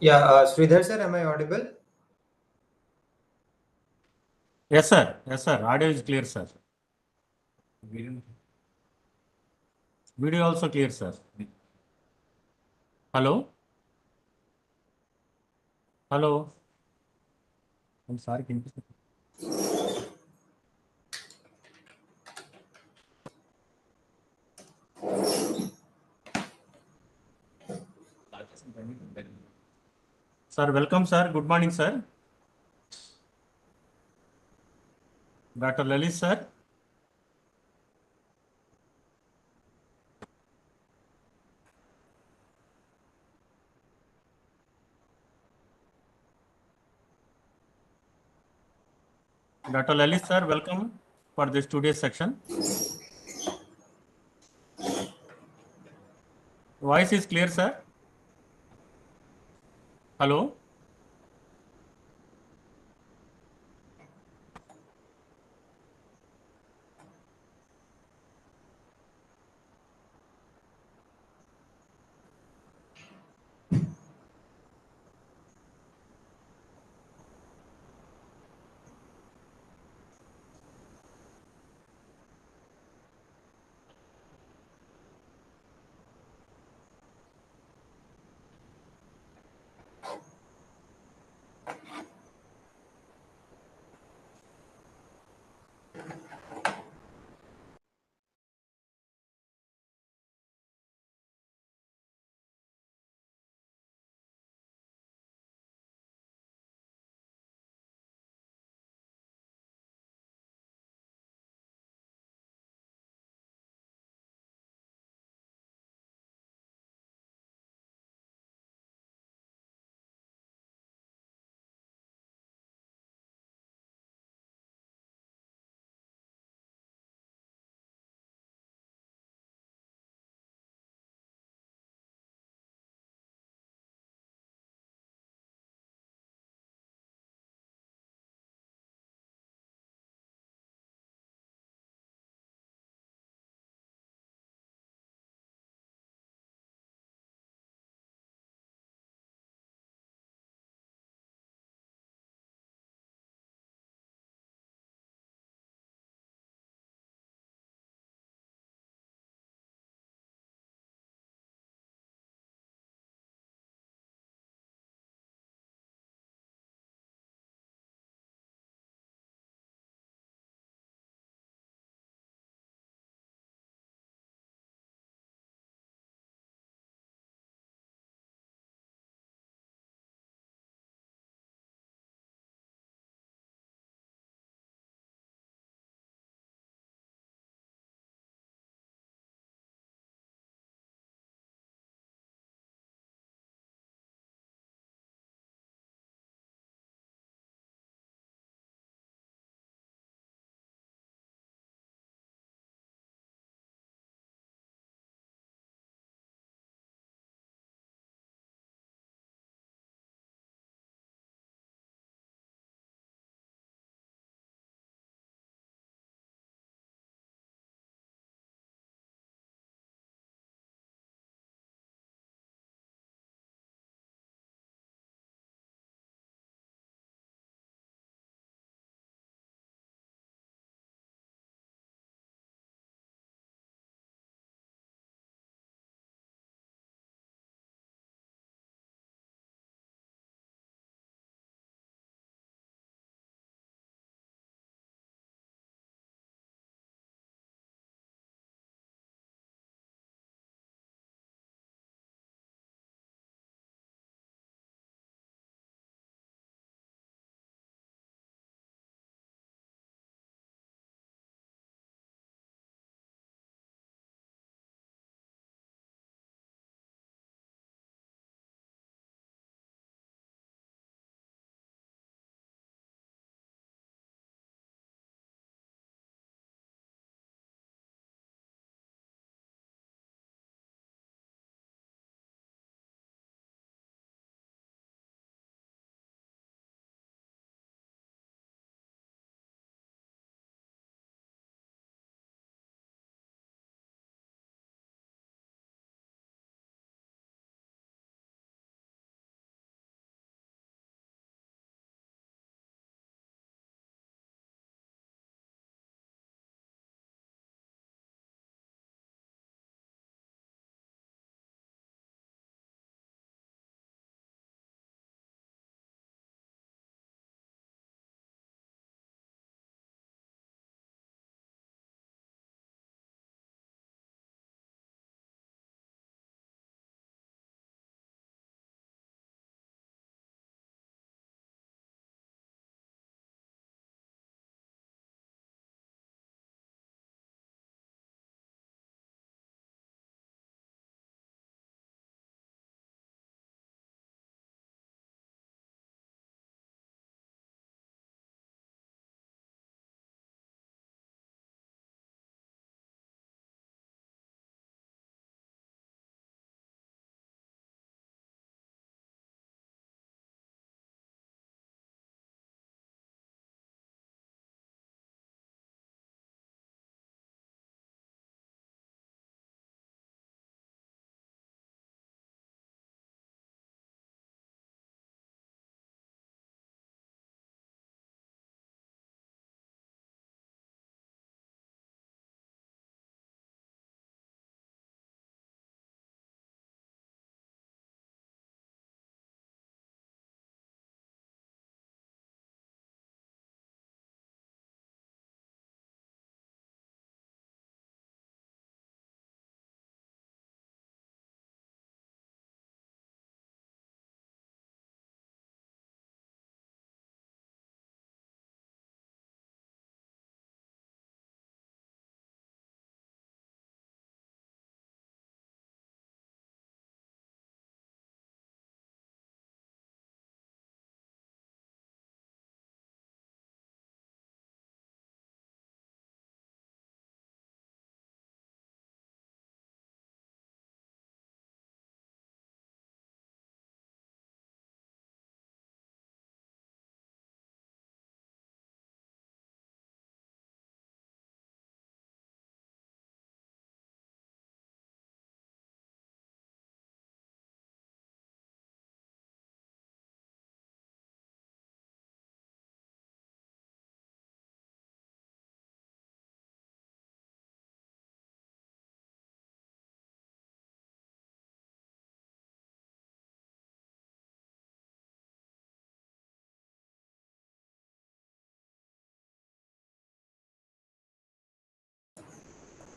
Yeah, Sridhar sir, am I audible? Yes, sir. Yes, sir. Audio is clear, sir. Video also clear, sir. Hello? Hello? I'm sorry. Sir, welcome, sir. Good morning, sir. Dr. Lalit, sir. Dr. Lalit, sir, welcome for this today's section. Voice is clear, sir. Hello?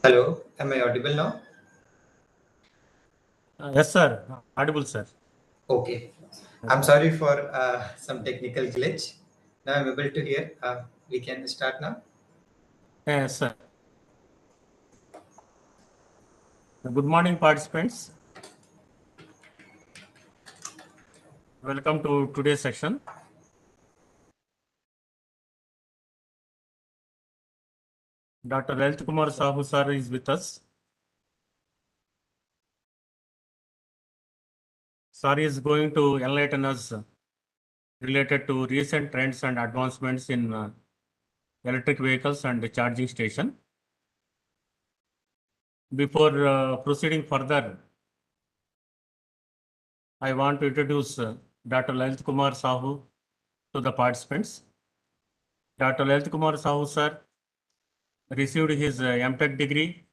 Hello, am I audible now? Yes, sir. Audible, sir. Okay. I'm sorry for some technical glitch. Now I'm able to hear. We can start now. Yes, sir. Good morning, participants. Welcome to today's session. Dr. Lalit Kumar Sahu sir is with us. Sir is going to enlighten us related to recent trends and advancements in electric vehicles and charging station. Before proceeding further, I want to introduce Dr. Lalit Kumar Sahu to the participants. Dr. Lalit Kumar Sahu sir received his MTech degree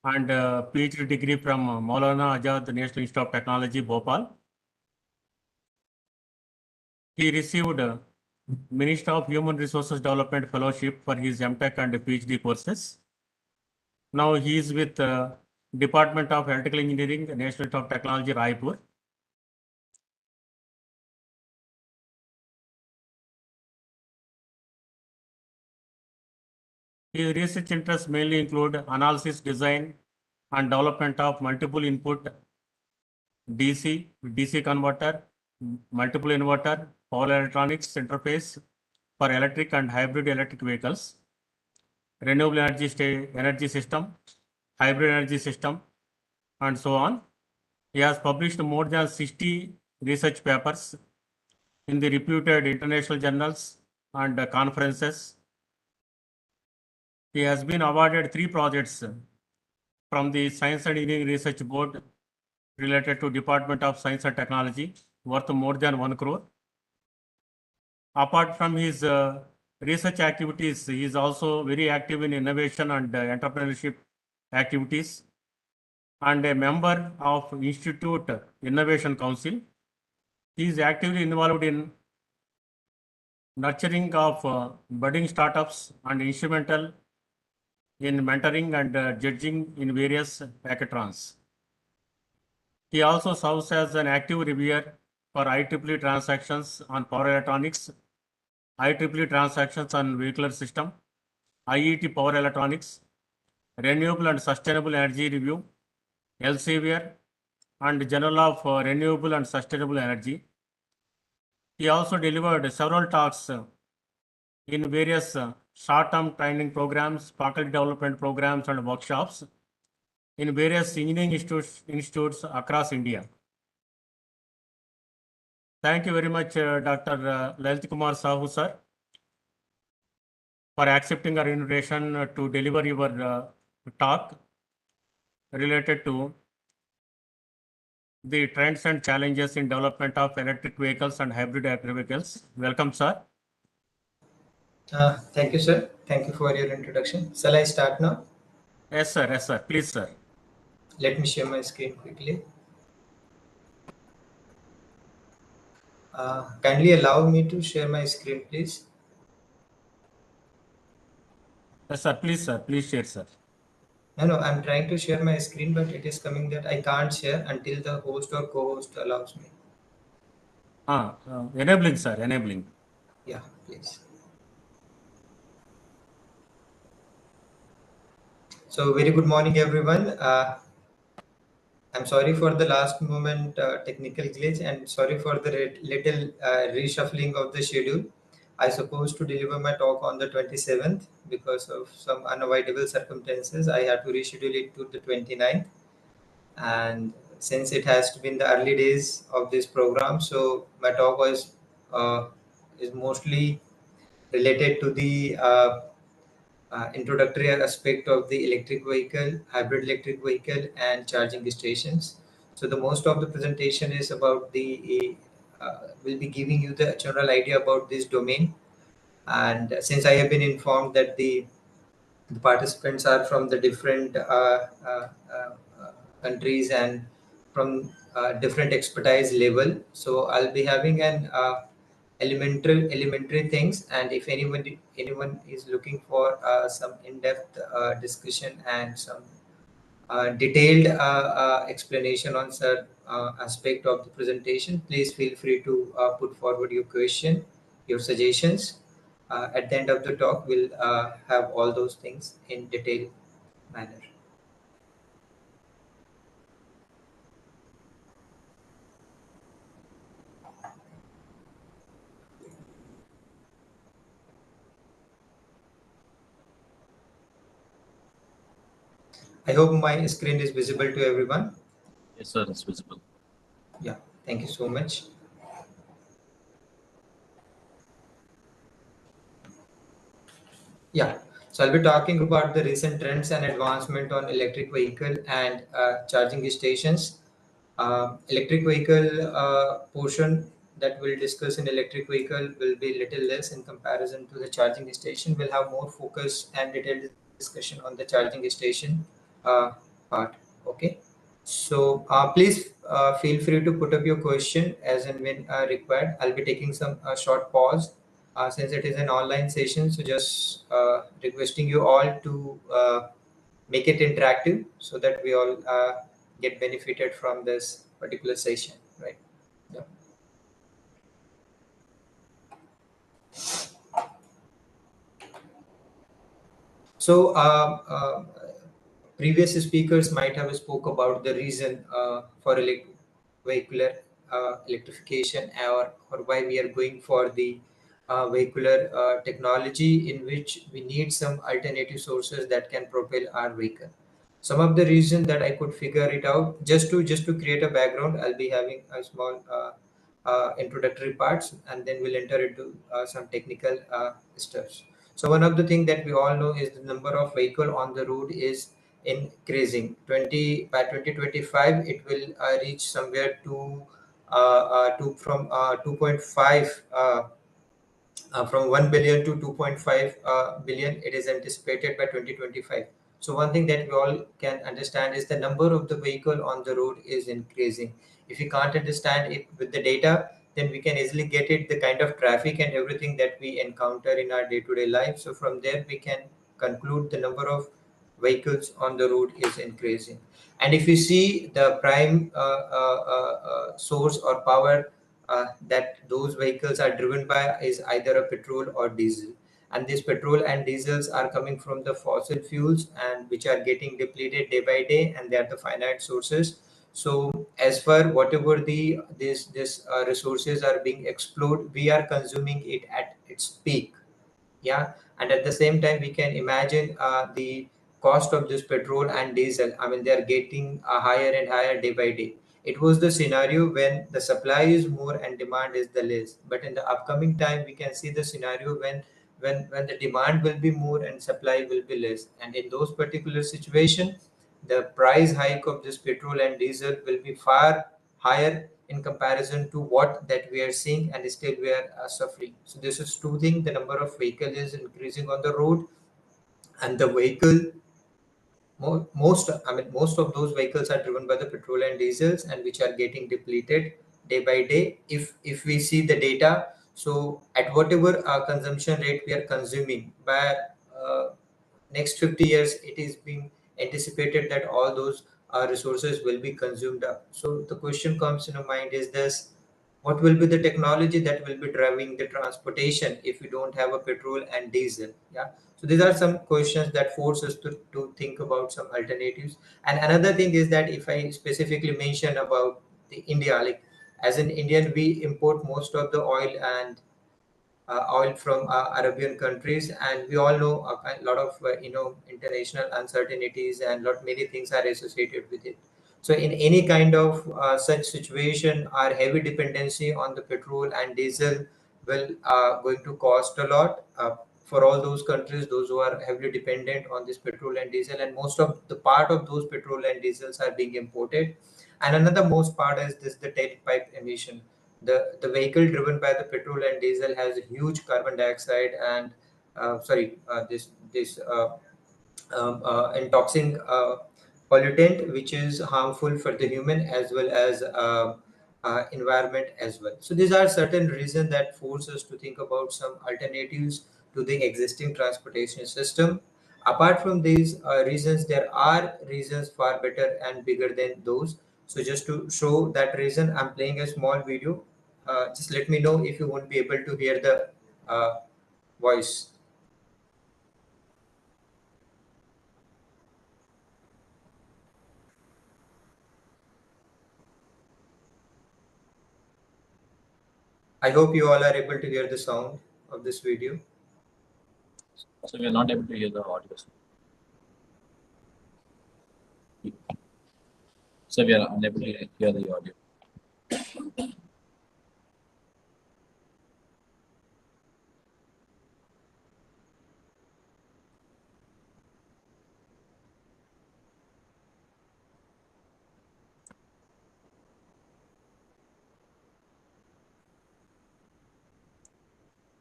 and PhD degree from Maulana Azad National Institute of Technology, Bhopal. He received Ministry of Human Resources Development Fellowship for his MTech and PhD courses. Now he is with Department of Electrical Engineering, National Institute of Technology, Raipur. His research interests mainly include analysis, design, and development of multiple input DC converter, multiple inverter, power electronics interface for electric and hybrid electric vehicles, renewable energy system, hybrid energy system, and so on. He has published more than 60 research papers in the reputed international journals and conferences. He has been awarded 3 projects from the Science and Engineering Research Board related to Department of Science and Technology, worth more than 1 crore. Apart from his research activities, he is also very active in innovation and entrepreneurship activities, and a member of Institute Innovation Council. He is actively involved in nurturing of budding startups and instrumental in mentoring and judging in various hackathons. He also serves as an active reviewer for IEEE transactions on power electronics, IEEE transactions on vehicular system, IET power electronics, renewable and sustainable energy review, Elsevier, and Journal of Renewable and Sustainable Energy. He also delivered several talks in various short-term training programs, faculty development programs, and workshops in various engineering institutes across India. Thank you very much, Dr. Lalit Kumar Sahu, sir, for accepting our invitation to deliver your talk related to the trends and challenges in development of electric vehicles and hybrid electric vehicles. Welcome, sir. Thank you, sir. Thank you for your introduction. Shall I start now? Yes, sir. Yes, sir. Please, sir. Let me share my screen quickly. Kindly allow me to share my screen, please. Yes, sir. Please, sir. Please share, sir. No, I'm trying to share my screen, but it is coming that I can't share until the host or co-host allows me. Enabling, sir. Enabling. Yeah, please. So, very good morning, everyone. I'm sorry for the last moment technical glitch and sorry for the little reshuffling of the schedule. I supposed to deliver my talk on the 27th because of some unavoidable circumstances. I had to reschedule it to the 29th. And since it has been the early days of this program, so my talk is mostly related to the introductory aspect of the electric vehicle, hybrid electric vehicle, and charging stations. So the most of the presentation is about will be giving you the general idea about this domain. And since I have been informed that the participants are from the different countries and from different expertise level, so I'll be having an elementary things. And if anyone is looking for some in-depth discussion and some detailed explanation on certain aspect of the presentation, please feel free to put forward your question, your suggestions. At the end of the talk, we'll have all those things in detailed manner. I hope my screen is visible to everyone. Yes, sir, it's visible. Yeah, thank you so much. Yeah, so I'll be talking about the recent trends and advancement on electric vehicle and charging stations. Electric vehicle portion that we'll discuss in electric vehicle will be little less in comparison to the charging station. We'll have more focus and detailed discussion on the charging station part. Okay. So please feel free to put up your question as and when required. I'll be taking some short pause since it is an online session. So just requesting you all to make it interactive so that we all get benefited from this particular session, right? Yeah. So previous speakers might have spoke about the reason for vehicular electrification, or why we are going for the vehicular technology in which we need some alternative sources that can propel our vehicle. Some of the reason that I could figure it out, just to create a background, I'll be having a small introductory parts, and then we'll enter into some technical steps. So one of the things that we all know is the number of vehicle on the road is increasing. 2025 it will reach somewhere to from 2.5 from 1 billion to 2.5 billion. It is anticipated by 2025. So one thing that we all can understand is the number of the vehicle on the road is increasing. If we can't understand it with the data, then we can easily get it the kind of traffic and everything that we encounter in our day-to-day life. So from there we can conclude the number of vehicles on the road is increasing. And if you see the prime source or power that those vehicles are driven by is either a petrol or diesel, and these petrol and diesels are coming from the fossil fuels and which are getting depleted day by day, and they are the finite sources. So as far whatever the this resources are being explored, we are consuming it at its peak. Yeah, and at the same time we can imagine the cost of this petrol and diesel. I mean, they are getting higher and higher day by day. It was the scenario when the supply is more and demand is the less, but in the upcoming time we can see the scenario when the demand will be more and supply will be less, and in those particular situation the price hike of this petrol and diesel will be far higher in comparison to what that we are seeing, and still we are suffering. So this is two things: the number of vehicle is increasing on the road, and the vehicle most of those vehicles are driven by the petrol and diesels, and which are getting depleted day by day. If we see the data, so at whatever consumption rate we are consuming, by uh, next 50 years it is being anticipated that all those resources will be consumed up. So the question comes in our mind is this: what will be the technology that will be driving the transportation if we don't have a petrol and diesel? Yeah, so these are some questions that force us to think about some alternatives. And another thing is that if I specifically mention about the India, like as an Indian, we import most of the oil from Arabian countries, and we all know a lot of international uncertainties and lot many things are associated with it. So in any kind of such situation, our heavy dependency on the petrol and diesel will going to cost a lot for all those countries, those who are heavily dependent on this petrol and diesel, and most of the part of those petrol and diesels are being imported. And another most part is this the tailpipe emission. The vehicle driven by the petrol and diesel has a huge carbon dioxide and this toxic pollutant which is harmful for the human as well as environment as well. So these are certain reasons that force us to think about some alternatives to the existing transportation system. Apart from these reasons, there are reasons far better and bigger than those. So just to show that reason, I'm playing a small video. Just let me know if you won't be able to hear the voice. I hope you all are able to hear the sound of this video. So we are not able to hear the audio. So we are unable to hear the audio.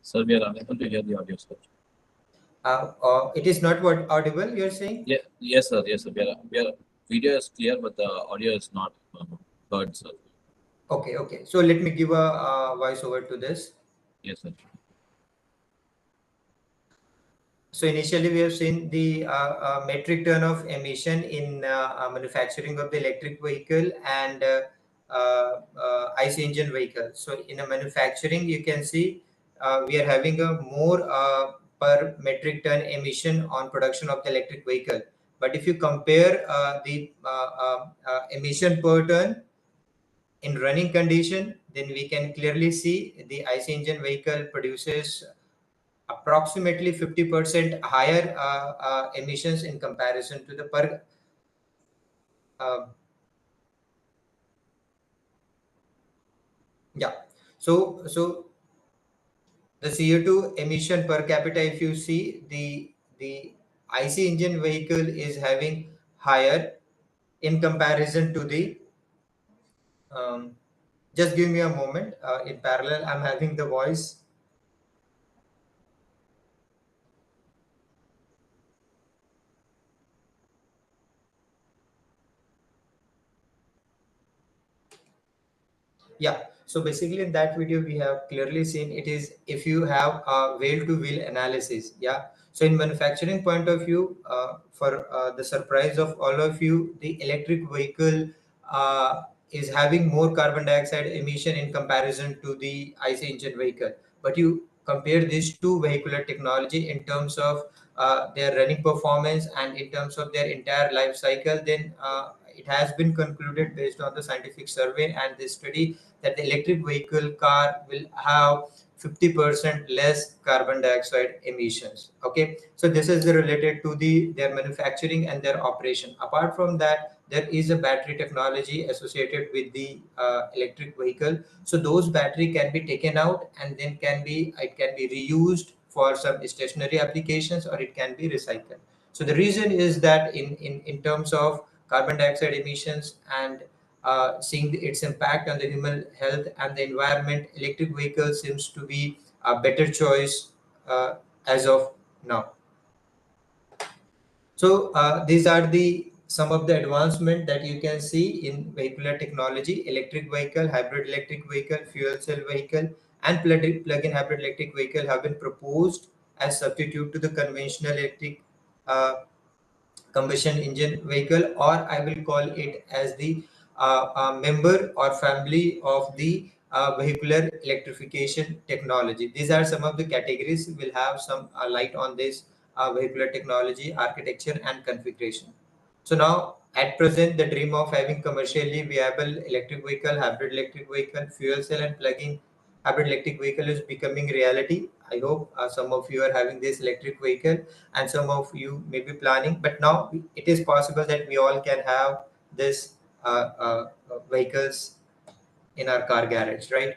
So we are unable to hear the audio, sir. It is not what audible, you're saying? Yeah, yes, sir. Yes, sir. We are video is clear, but the audio is not heard, sir. Okay. So let me give a voice over to this. Yes, sir. So initially we have seen the metric ton of emission in manufacturing of the electric vehicle and IC engine vehicle. So in a manufacturing, you can see we are having a more per metric ton emission on production of the electric vehicle. But if you compare the emission per ton in running condition, then we can clearly see the IC engine vehicle produces approximately 50% higher emissions in comparison to the per uh, yeah. So the CO2 emission per capita, if you see, the IC engine vehicle is having higher in comparison to the just give me a moment. In parallel, I'm having the voice. Yeah. So basically in that video, we have clearly seen it is if you have a wheel to wheel analysis. Yeah. So in manufacturing point of view, for the surprise of all of you, the electric vehicle is having more carbon dioxide emission in comparison to the IC engine vehicle. But you compare these two vehicular technology in terms of their running performance and in terms of their entire life cycle, then it has been concluded based on the scientific survey and this study that the electric vehicle car will have 50% less carbon dioxide emissions. Okay, so this is related to their manufacturing and their operation. Apart from that, there is a battery technology associated with the electric vehicle. So those battery can be taken out and then it can be reused for some stationary applications or it can be recycled. So the reason is that in terms of carbon dioxide emissions and seeing its impact on the human health and the environment, electric vehicle seems to be a better choice as of now. So these are the some of the advancement that you can see in vehicular technology: electric vehicle, hybrid electric vehicle, fuel cell vehicle, and plug-in hybrid electric vehicle have been proposed as substitute to the conventional electric uh, combustion engine vehicle, or I will call it as the member or family of the vehicular electrification technology. These are some of the categories. We'll have some light on this vehicular technology, architecture, and configuration. So now, at present, the dream of having commercially viable electric vehicle, hybrid electric vehicle, fuel cell, and plug-in hybrid electric vehicle is becoming reality. I hope some of you are having this electric vehicle and some of you may be planning, but now it is possible that we all can have this vehicles in our car garage, right?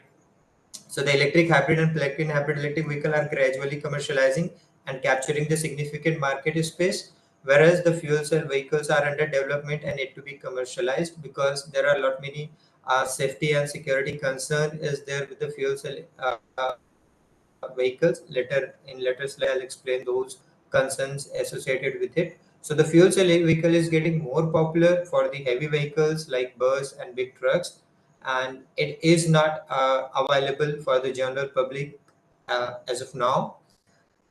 So the electric hybrid and plug-in hybrid electric vehicle are gradually commercializing and capturing the significant market space, whereas the fuel cell vehicles are under development and yet to be commercialized because there are a lot many safety and security concern is there with the fuel cell vehicles. Later slide, I'll explain those concerns associated with it. So the fuel cell vehicle is getting more popular for the heavy vehicles like bus and big trucks, and it is not available for the general public as of now.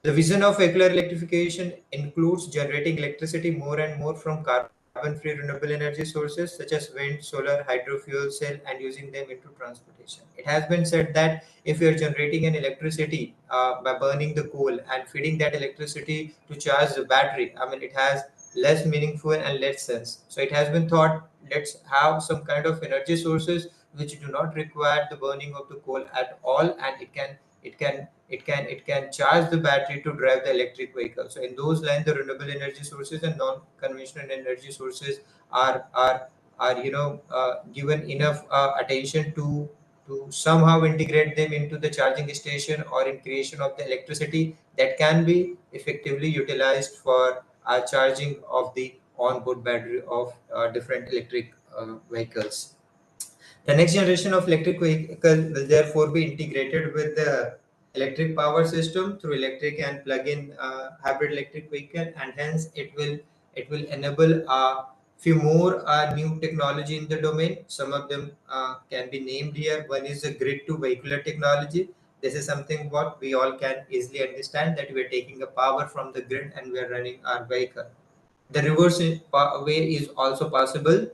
The vision of vehicular electrification includes generating electricity more and more from carbon-free renewable energy sources such as wind, solar, hydro fuel cell, and using them into transportation. It has been said that if you are generating an electricity by burning the coal and feeding that electricity to charge the battery, I mean, it has less meaningful and less sense. So it has been thought, let's have some kind of energy sources which do not require the burning of the coal at all, and it can charge the battery to drive the electric vehicle. So in those lines, the renewable energy sources and non-conventional energy sources are given enough attention to somehow integrate them into the charging station or in creation of the electricity that can be effectively utilized for charging of the onboard battery of different electric vehicles. The next generation of electric vehicle will therefore be integrated with the electric power system through electric and plug-in hybrid electric vehicle, and hence it will enable a few more new technology in the domain. Some of them can be named here. One is the grid to vehicular technology. This is something what we all can easily understand, that we are taking a power from the grid and we are running our vehicle. The reverse way is also possible.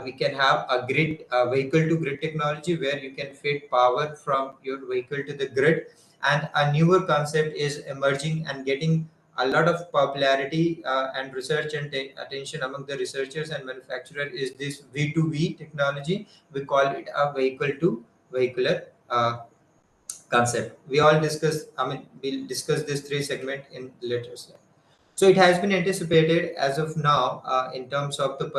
We can have a grid vehicle to grid technology where you can feed power from your vehicle to the grid, and a newer concept is emerging and getting a lot of popularity and research and attention among the researchers and manufacturers is this V2V technology. We call it a vehicle to vehicular concept. We all discuss, I mean, we'll discuss this three segment in later slide. So it has been anticipated as of now in terms of the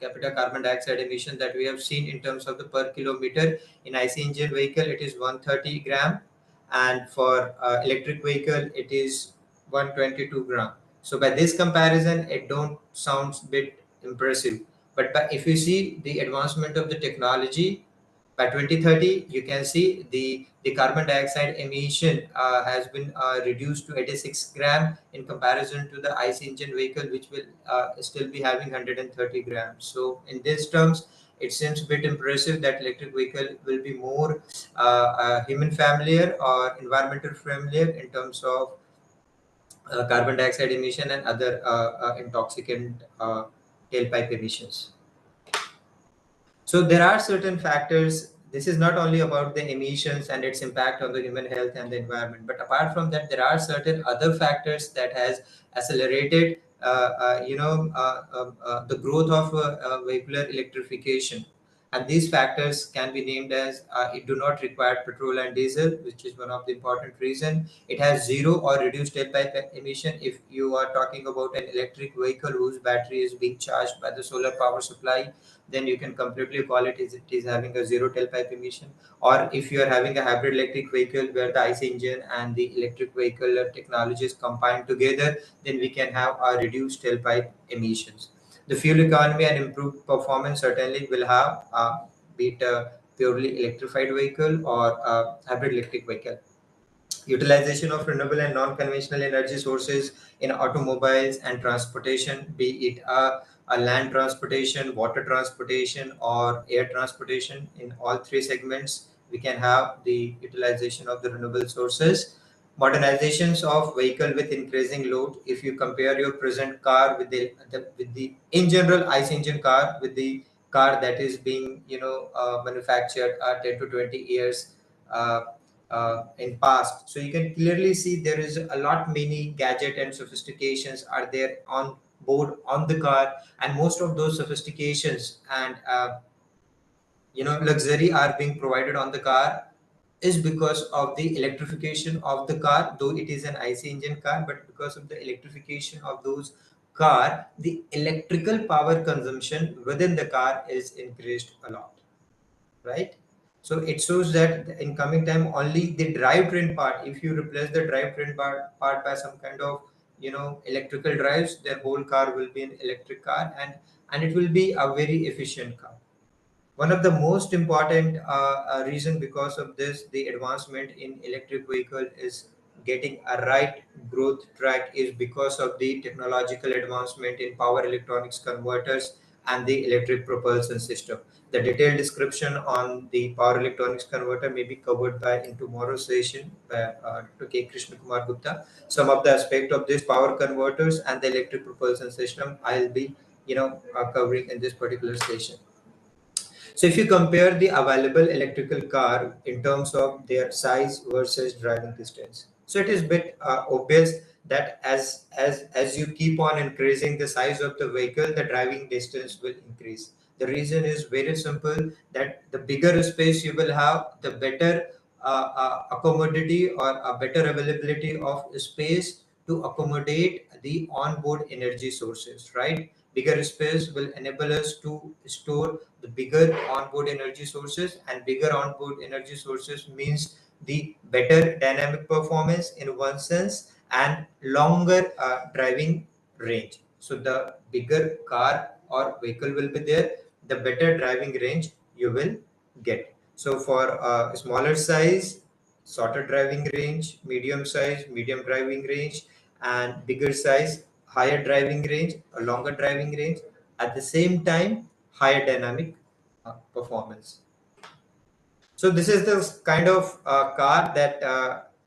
capita carbon dioxide emission that we have seen in terms of the per kilometer. In IC engine vehicle, it is 130 gram, and for electric vehicle, it is 122 gram. So by this comparison, it don't sounds bit impressive. But if you see the advancement of the technology, by 2030, you can see the carbon dioxide emission has been reduced to 86 gram in comparison to the IC engine vehicle, which will still be having 130 grams. So in these terms, it seems a bit impressive that electric vehicle will be more human familiar or environmental familiar in terms of carbon dioxide emission and other intoxicant tailpipe emissions. So there are certain factors. This is not only about the emissions and its impact on the human health and the environment, but apart from that, there are certain other factors that has accelerated, the growth of vehicular electrification. And these factors can be named as it do not require petrol and diesel, which is one of the important reason. It has zero or reduced tailpipe emission. If you are talking about an electric vehicle whose battery is being charged by the solar power supply, then you can completely call it it is having a zero tailpipe emission. Or if you are having a hybrid electric vehicle where the IC engine and the electric vehicle technologies combined together, then we can have a reduced tailpipe emissions. The fuel economy and improved performance certainly will have, be it a purely electrified vehicle or a hybrid electric vehicle. Utilization of renewable and non-conventional energy sources in automobiles and transportation, be it a land transportation, water transportation, or air transportation. In all three segments, we can have the utilization of the renewable sources. Modernizations of vehicle with increasing load. If you compare your present car with the in general ICE engine car with the car that is being manufactured 10 to 20 years in past, so you can clearly see there is a lot many gadget and sophistications are there on board on the car, and most of those sophistications and luxury are being provided on the car is because of the electrification of the car, though it is an IC engine car, but because of the electrification of those car, the electrical power consumption within the car is increased a lot, right? So it shows that in coming time, only the drivetrain part, if you replace the drivetrain part by some kind of electrical drives, their whole car will be an electric car, and it will be a very efficient car. One of the most important reason because of this, the advancement in electric vehicle is getting a right growth track is because of the technological advancement in power electronics converters and the electric propulsion system. The detailed description on the power electronics converter may be covered in tomorrow's session by Dr. K. Krishna Kumar Gupta. Some of the aspect of these power converters and the electric propulsion system I'll be covering in this particular session. So if you compare the available electrical car in terms of their size versus driving distance, so it is bit obvious that as you keep on increasing the size of the vehicle, the driving distance will increase. The reason is very simple, that the bigger space you will have, the better accommodity or a better availability of space to accommodate the onboard energy sources, right? Bigger space will enable us to store the bigger onboard energy sources, and bigger onboard energy sources means the better dynamic performance in one sense and longer driving range. So the bigger car or vehicle will be there, the better driving range you will get. So for a smaller size, shorter driving range, medium size, medium driving range, and bigger size, higher driving range, a longer driving range, at the same time higher dynamic performance. So this is the kind of car that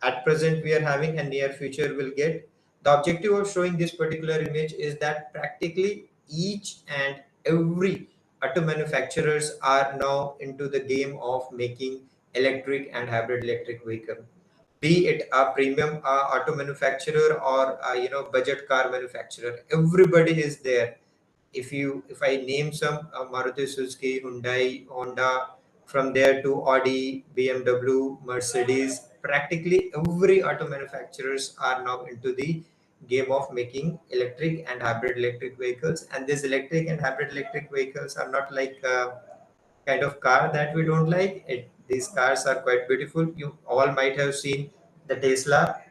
at present we are having and near future will get. The objective of showing this particular image is that practically each and every auto manufacturers are now into the game of making electric and hybrid electric vehicle, be it a premium auto manufacturer or budget car manufacturer. Everybody is there. If I name some, Maruti Suzuki, Hyundai, Honda, from there to Audi, BMW, Mercedes, practically every auto manufacturers are now into the game of making electric and hybrid electric vehicles. And these electric and hybrid electric vehicles are not like kind of car that we don't like. These cars are quite beautiful. You all might have seen the Tesla,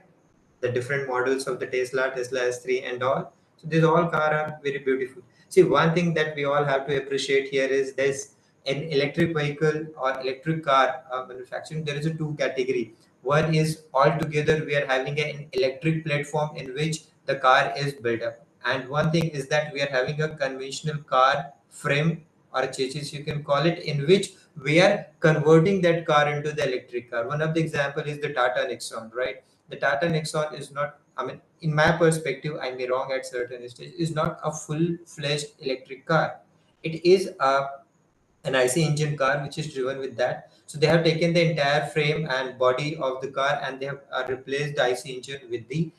the different models of the Tesla S3 and all. So these all cars are very beautiful. See, one thing that we all have to appreciate here is this: an electric vehicle or electric car manufacturing, there is a two category. One is altogether we are having an electric platform in which the car is built up. And one thing is that we are having a conventional car frame or chassis, you can call it, in which we are converting that car into the electric car. One of the example is the Tata Nexon, right? The Tata Nexon is not, I mean, in my perspective, I may wrong at certain stage, is not a full-fledged electric car. It is an IC engine car which is driven with that. So they have taken the entire frame and body of the car and they have replaced the IC engine with the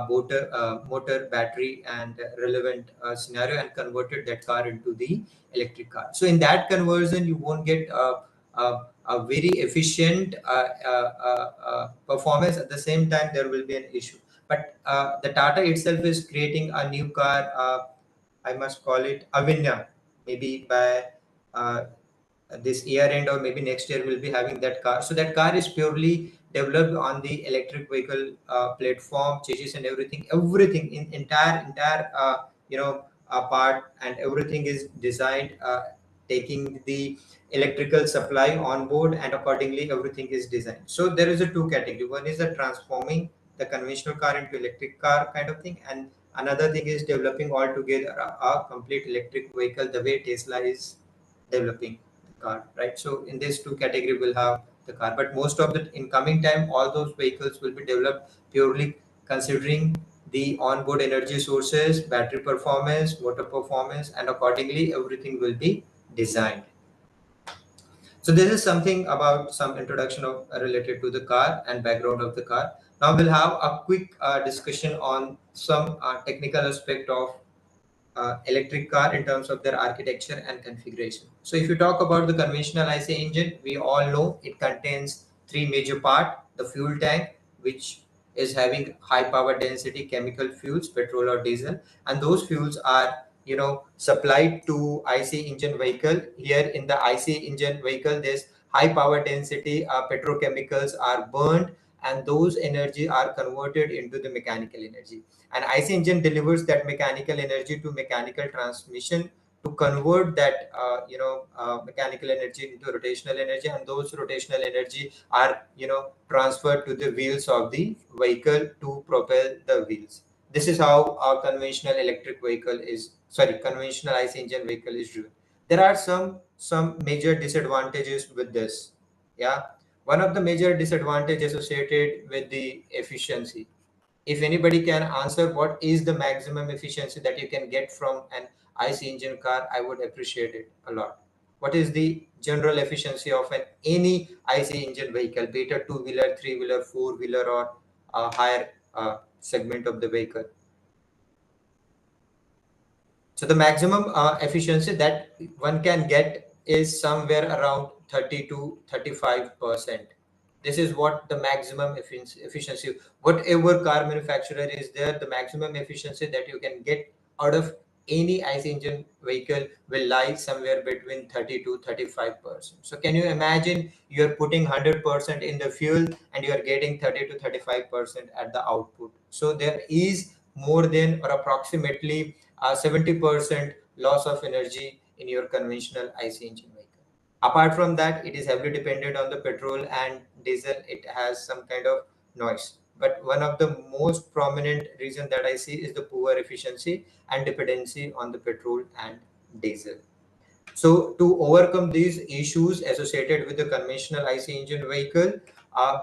motor, battery, and relevant scenario, and converted that car into the electric car. So in that conversion, you won't get a very efficient performance. At the same time, there will be an issue. But the Tata itself is creating a new car. I must call it Avinya. Maybe by uh, this year end or maybe next year we'll be having that car. So that car is purely developed on the electric vehicle platform, chassis and everything in entire part, and everything is designed taking the electrical supply on board, and accordingly everything is designed. So there is a two category. One is the transforming the conventional car into electric car kind of thing, and another thing is developing altogether a complete electric vehicle the way Tesla is developing the car, right? So in these two category we'll have the car, but most of the in coming time all those vehicles will be developed purely considering the onboard energy sources, battery performance, motor performance, and accordingly everything will be designed. So this is something about some introduction of related to the car and background of the car. Now we'll have a quick discussion on some technical aspect of electric car in terms of their architecture and configuration. So if you talk about the conventional IC engine, we all know it contains three major parts: the fuel tank, which is having high power density chemical fuels, petrol or diesel, and those fuels are supplied to IC engine vehicle. Here in the IC engine vehicle, this high power density petrochemicals are burned, and those energy are converted into the mechanical energy. An IC engine delivers that mechanical energy to mechanical transmission to convert that mechanical energy into rotational energy, and those rotational energy are transferred to the wheels of the vehicle to propel the wheels. This is how a conventional conventional IC engine vehicle is driven. There are some major disadvantages with this. Yeah, one of the major disadvantages associated with the efficiency. If anybody can answer what is the maximum efficiency that you can get from an IC engine car, I would appreciate it a lot. What is the general efficiency of any IC engine vehicle, be it a two-wheeler, three-wheeler, four-wheeler, or a higher segment of the vehicle? So the maximum efficiency that one can get is somewhere around 30 to 35%. This is what the maximum efficiency, whatever car manufacturer is there, the maximum efficiency that you can get out of any IC engine vehicle will lie somewhere between 30 to 35%. So can you imagine you're putting 100% in the fuel and you're getting 30 to 35% at the output. So there is more than or approximately 70% loss of energy in your conventional IC engine vehicle. Apart from that, it is heavily dependent on the petrol and diesel. It has some kind of noise. But one of the most prominent reason that I see is the poor efficiency and dependency on the petrol and diesel. So to overcome these issues associated with the conventional IC engine vehicle,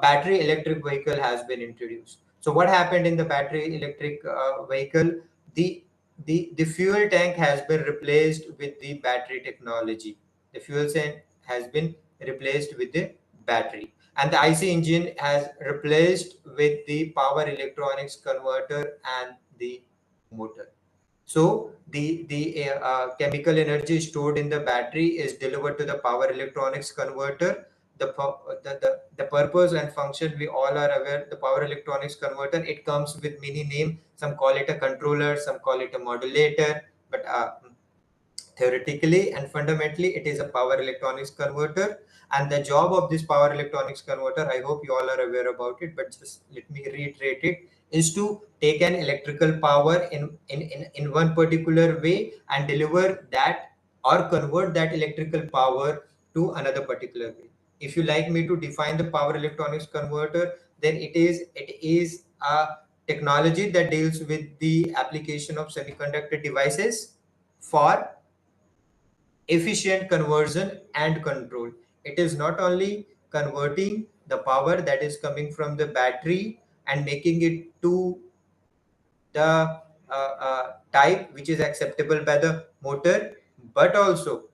battery electric vehicle has been introduced. So what happened in the battery electric vehicle? The fuel tank has been replaced with the battery technology. The fuel tank has been replaced with the battery, and the IC engine has replaced with the power electronics converter and the motor. So the chemical energy stored in the battery is delivered to the power electronics converter. The purpose and function, we all are aware. The power electronics converter, it comes with many name. Some call it a controller, some call it a modulator, but theoretically and fundamentally it is a power electronics converter. And the job of this power electronics converter, I hope you all are aware about it, but just let me reiterate it, is to take an electrical power in one particular way and deliver that or convert that electrical power to another particular way. If you like me to define the power electronics converter, then it is a technology that deals with the application of semiconductor devices for efficient conversion and control. It is not only converting the power that is coming from the battery and making it to the type which is acceptable by the motor, but also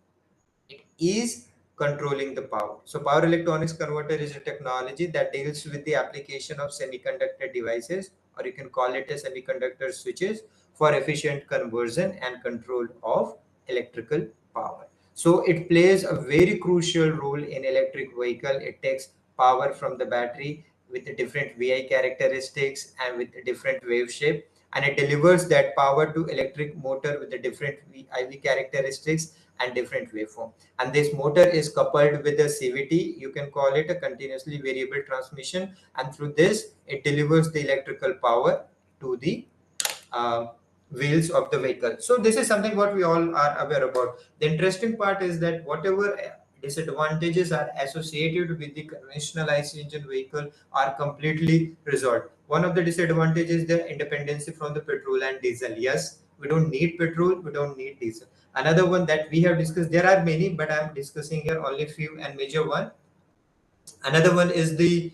it is controlling the power. So power electronics converter is a technology that deals with the application of semiconductor devices, or you can call it a semiconductor switches, for efficient conversion and control of electrical power. So it plays a very crucial role in electric vehicle. It takes power from the battery with the different VI characteristics and with a different wave shape, and it delivers that power to electric motor with the different IV characteristics and different waveform. And this motor is coupled with a CVT, you can call it a continuously variable transmission, and through this it delivers the electrical power to the uh, wheels of the vehicle. So this is something what we all are aware about. The interesting part is that whatever disadvantages are associated with the conventional IC engine vehicle are completely resolved. One of the disadvantages is the independency from the petrol and diesel. Yes, we don't need petrol, we don't need diesel. Another one that we have discussed, there are many, but I'm discussing here only few and major one. Another one is the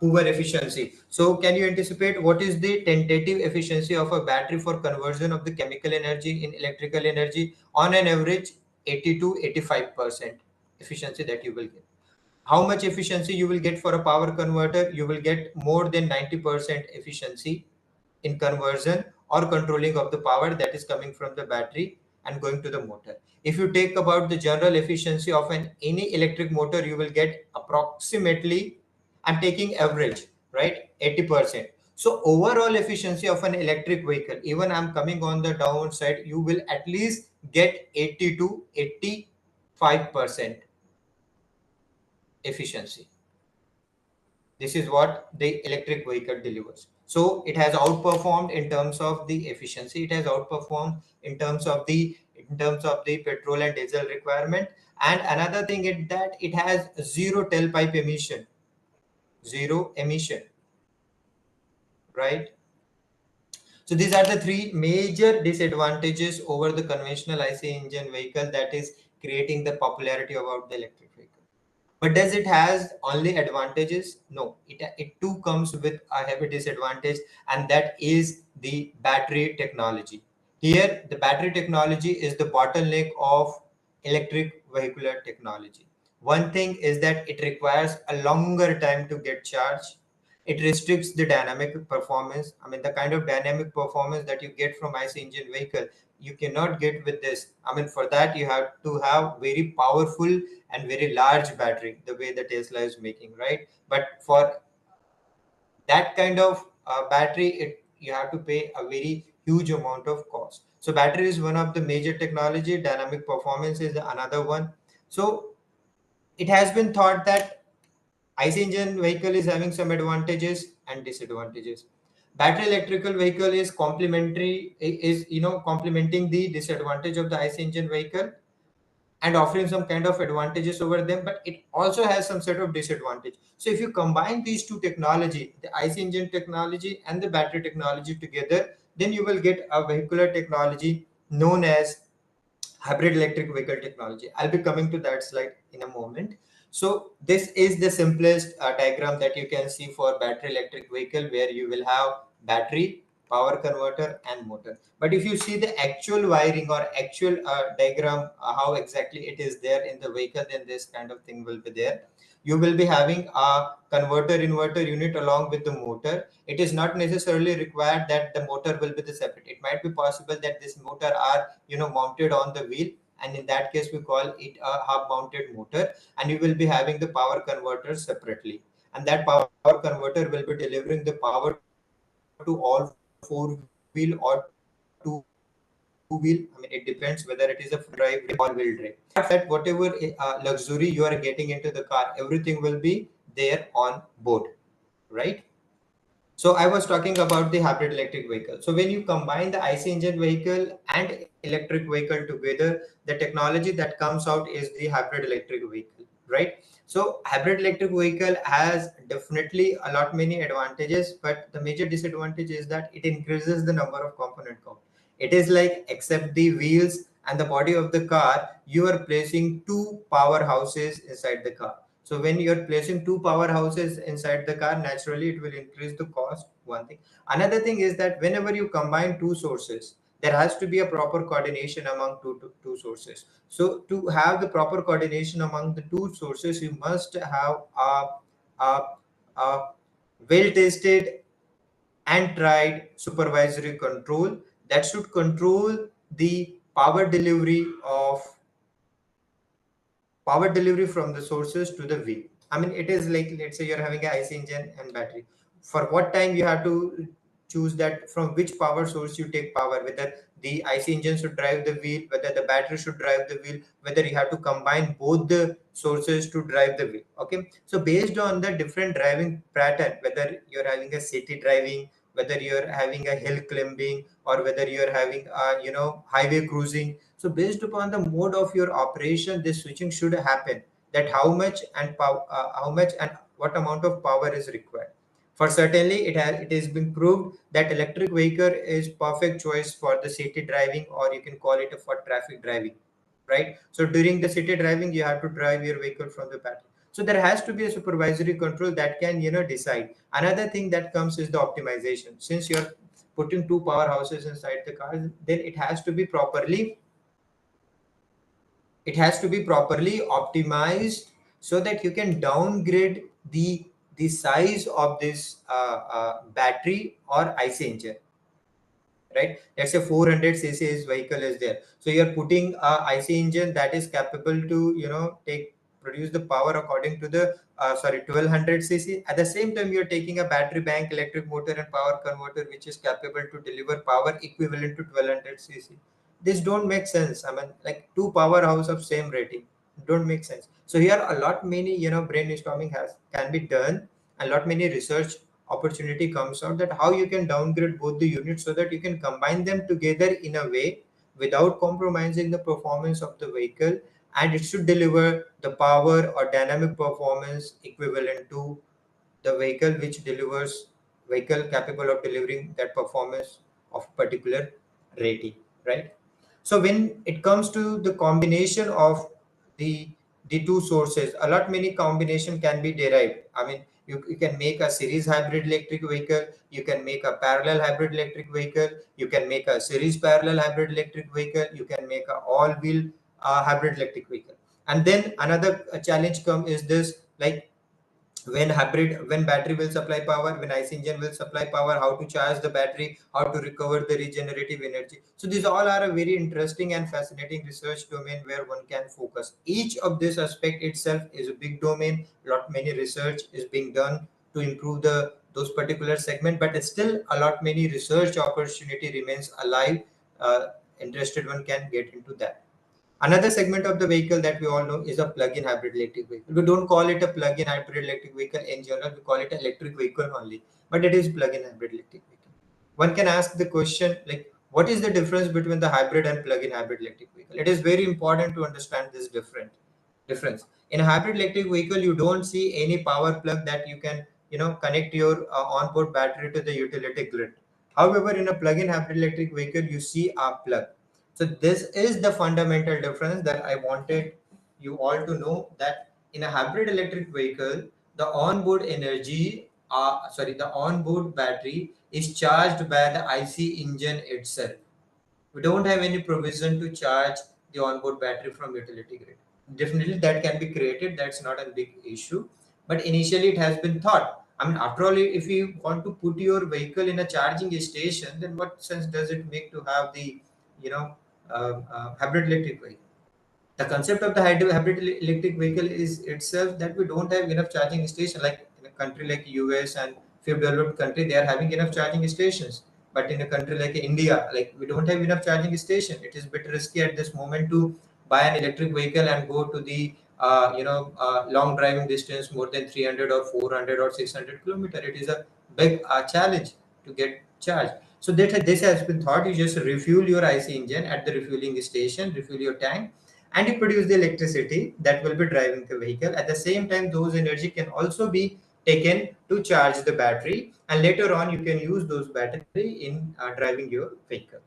poor efficiency. So can you anticipate what is the tentative efficiency of a battery for conversion of the chemical energy in electrical energy? On an average, 80 to 85% efficiency that you will get. How much efficiency you will get for a power converter? You will get more than 90% efficiency in conversion or controlling of the power that is coming from the battery and going to the motor. If you take about the general efficiency of any electric motor, you will get approximately, I'm taking average, right, 80%. So overall efficiency of an electric vehicle, even I'm coming on the downside, you will at least get 80 to 85% efficiency. This is what the electric vehicle delivers. So it has outperformed in terms of the efficiency. It has outperformed in terms of the petrol and diesel requirement. And another thing is that it has zero tailpipe emission, zero emission, right? So these are the three major disadvantages over the conventional IC engine vehicle that is creating the popularity about the electric vehicle. But does it has only advantages? No, it too comes with a heavy disadvantage, and that is the battery technology. Here, the battery technology is the bottleneck of electric vehicular technology. One thing is that it requires a longer time to get charged. It restricts the dynamic performance. I mean, the kind of dynamic performance that you get from IC engine vehicle, you cannot get with this. I mean, for that, you have to have very powerful and very large battery, the way the Tesla is making, right? But for that kind of battery, you have to pay a very huge amount of cost. So battery is one of the major technology. Dynamic performance is another one. So it has been thought that IC engine vehicle is having some advantages and disadvantages. Battery electrical vehicle is complementary, is complementing the disadvantage of the IC engine vehicle and offering some kind of advantages over them, but it also has some sort of disadvantage. So if you combine these two technology, the IC engine technology and the battery technology together, then you will get a vehicular technology known as hybrid electric vehicle technology. I'll be coming to that slide in a moment. So this is the simplest diagram that you can see for battery electric vehicle, where you will have battery, power converter and motor. But if you see the actual wiring or actual diagram, how exactly it is there in the vehicle, then this kind of thing will be there. You will be having a converter inverter unit along with the motor. It is not necessarily required that the motor will be the separate. It might be possible that this motor are mounted on the wheel, and in that case we call it a hub mounted motor, and you will be having the power converter separately, and that power converter will be delivering the power to all four wheel or two wheel. I mean, it depends whether it is a front drive or wheel drive. That whatever luxury you are getting into the car, everything will be there on board, right? So I was talking about the hybrid electric vehicle. So when you combine the IC engine vehicle and electric vehicle together, the technology that comes out is the hybrid electric vehicle, right? So hybrid electric vehicle has definitely a lot many advantages, but the major disadvantage is that it increases the number of component count. It is like, except the wheels and the body of the car, you are placing two powerhouses inside the car. So when you're placing two powerhouses inside the car, naturally it will increase the cost. One thing. Another thing is that whenever you combine two sources, there has to be a proper coordination among two sources. So to have the proper coordination among the two sources, you must have a, a well-tested and tried supervisory control that should control the power delivery from the sources to the wheel. I mean, it is like, let's say you're having an IC engine and battery. For what time you have to choose that from which power source you take power, whether the IC engine should drive the wheel, whether the battery should drive the wheel, whether you have to combine both the sources to drive the wheel. Okay. So based on the different driving pattern, whether you're having a city driving, whether you're having a hill climbing, or whether you're having a highway cruising, so based upon the mode of your operation, this switching should happen. That how much and what amount of power is required. For certainly, it has been proved that electric vehicle is perfect choice for the city driving, or you can call it for traffic driving, right? So during the city driving, you have to drive your vehicle from the battery. So there has to be a supervisory control that can decide. Another thing that comes is the optimization. Since you're putting two powerhouses inside the car, then it has to be properly optimized so that you can downgrade the size of this battery or IC engine, right? Let's say 400 cc vehicle is there, so you're putting a IC engine that is capable to take produce the power according to the 1200 cc. At the same time, you're taking a battery bank, electric motor and power converter which is capable to deliver power equivalent to 1200 cc. This don't make sense. I mean, like, two powerhouse of same rating don't make sense. So here a lot many brainstorming has can be done, a lot many research opportunity comes out, that how you can downgrade both the units so that you can combine them together in a way without compromising the performance of the vehicle, and it should deliver the power or dynamic performance equivalent to the vehicle which delivers vehicle capable of delivering that performance of particular rating, right? So when it comes to the combination of the two sources, a lot many combination can be derived. I mean, you can make a series hybrid electric vehicle, you can make a parallel hybrid electric vehicle, you can make a series parallel hybrid electric vehicle, you can make a all-wheel hybrid electric vehicle. And then another challenge come is this, like when battery will supply power, when IC engine will supply power, how to charge the battery, how to recover the regenerative energy. So these all are a very interesting and fascinating research domain where one can focus. Each of this aspect itself is a big domain. Lot many research is being done to improve those particular segment, but still a lot many research opportunity remains alive. Interested one can get into that. Another segment of the vehicle that we all know is a plug-in hybrid electric vehicle. We don't call it a plug-in hybrid electric vehicle in general, we call it an electric vehicle only, but it is plug-in hybrid electric vehicle. One can ask the question, like, what is the difference between the hybrid and plug-in hybrid electric vehicle? It is very important to understand this difference. In a hybrid electric vehicle, you don't see any power plug that you can, connect your onboard battery to the utility grid. However, in a plug-in hybrid electric vehicle, you see a plug. So this is the fundamental difference that I wanted you all to know, that in a hybrid electric vehicle, the onboard the onboard battery is charged by the IC engine itself. We don't have any provision to charge the onboard battery from utility grid. Definitely that can be created. That's not a big issue. But initially it has been thought. I mean, after all, if you want to put your vehicle in a charging station, then what sense does it make to have the, you know, hybrid electric vehicle? The concept of the hybrid electric vehicle is itself that we don't have enough charging station. Like in a country like US and few developed country, they are having enough charging stations. But in a country like India, like we don't have enough charging station. It is a bit risky at this moment to buy an electric vehicle and go to the long driving distance more than 300 or 400 or 600 kilometer. It is a big challenge to get charged. So that this has been thought. You just refuel your IC engine at the refueling station, refuel your tank, and you produce the electricity that will be driving the vehicle. At the same time, those energy can also be taken to charge the battery, and later on you can use those battery in driving your vehicle.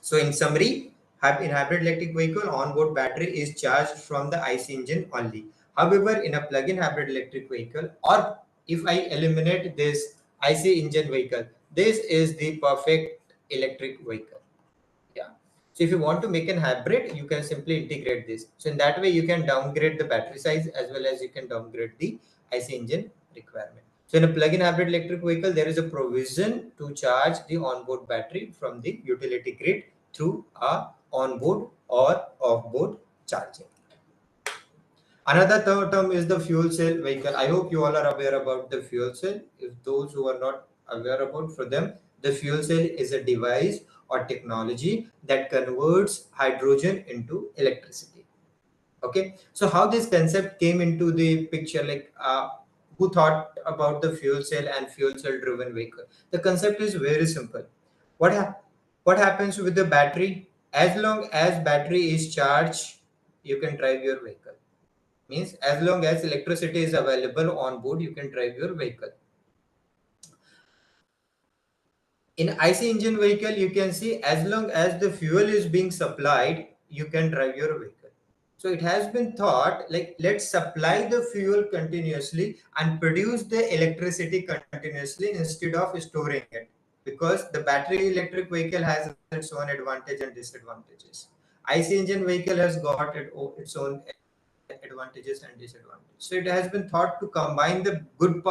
So in summary, in hybrid electric vehicle, onboard battery is charged from the IC engine only. However, in a plug-in hybrid electric vehicle, or if I eliminate this IC engine vehicle, this is the perfect electric vehicle. So if you want to make an hybrid, you can simply integrate this. So in that way, you can downgrade the battery size as well as you can downgrade the IC engine requirement. So in a plug-in hybrid electric vehicle, there is a provision to charge the onboard battery from the utility grid through a onboard or off-board charging. Another term is the fuel cell vehicle. I hope you all are aware about the fuel cell. If those who are not aware about, for them, the fuel cell is a device or technology that converts hydrogen into electricity. Okay, so how this concept came into the picture, like who thought about the fuel cell and fuel cell driven vehicle? The concept is very simple. What happens with the battery? As long as battery is charged, you can drive your vehicle. Means as long as electricity is available on board, you can drive your vehicle. In IC engine vehicle, you can see as long as the fuel is being supplied, you can drive your vehicle. So it has been thought, like, let's supply the fuel continuously and produce the electricity continuously instead of storing it, because the battery electric vehicle has its own advantage and disadvantages. IC engine vehicle has got its own advantages and disadvantages. So it has been thought to combine the good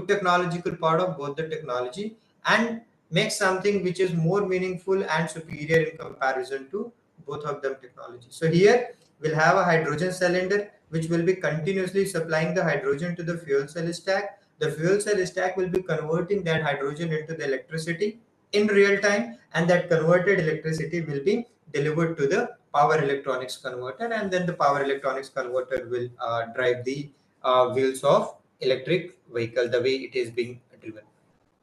technological part of both the technology and make something which is more meaningful and superior in comparison to both of them technology. So here we'll have a hydrogen cylinder which will be continuously supplying the hydrogen to the fuel cell stack. The fuel cell stack will be converting that hydrogen into the electricity in real time, and that converted electricity will be delivered to the power electronics converter, and then the power electronics converter will drive the wheels of electric vehicle the way it is being driven.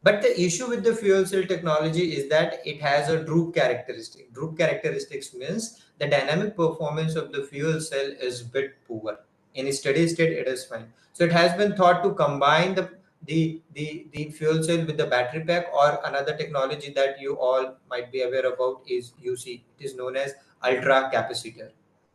But the issue with the fuel cell technology is that it has a droop characteristic. Droop characteristics means the dynamic performance of the fuel cell is bit poor. In steady state, it is fine. So it has been thought to combine the fuel cell with the battery pack, or another technology that you all might be aware about is UC. It is known as ultra capacitor.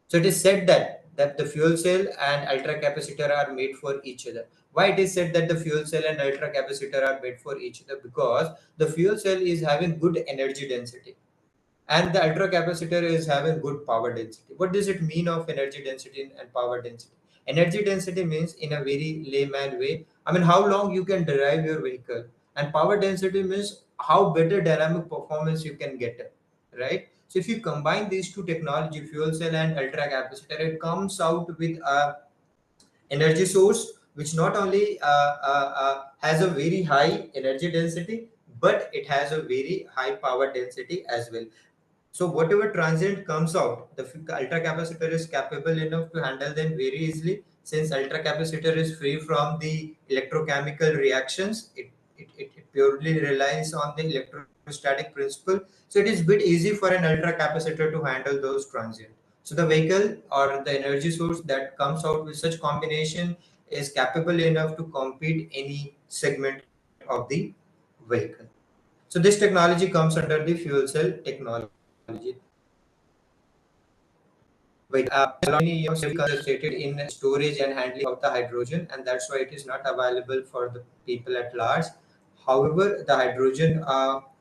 So it is said that the fuel cell and ultra capacitor are made for each other. Why it is said that the fuel cell and ultra capacitor are made for each other? Because the fuel cell is having good energy density and the ultra capacitor is having good power density. What does it mean of energy density and power density? Energy density means, in a very layman way, I mean, how long you can drive your vehicle, and power density means how better dynamic performance you can get, right? So if you combine these two technology, fuel cell and ultra capacitor, it comes out with a energy source which not only has a very high energy density, but it has a very high power density as well. So whatever transient comes out, the ultra capacitor is capable enough to handle them very easily. Since ultra capacitor is free from the electrochemical reactions, it purely relies on the electrostatic principle. So it is bit easy for an ultra capacitor to handle those transient. So the vehicle or the energy source that comes out with such combination is capable enough to compete any segment of the vehicle. So this technology comes under the fuel cell technology. Many concentrated in storage and handling of the hydrogen, and that's why it is not available for the people at large. However, the hydrogen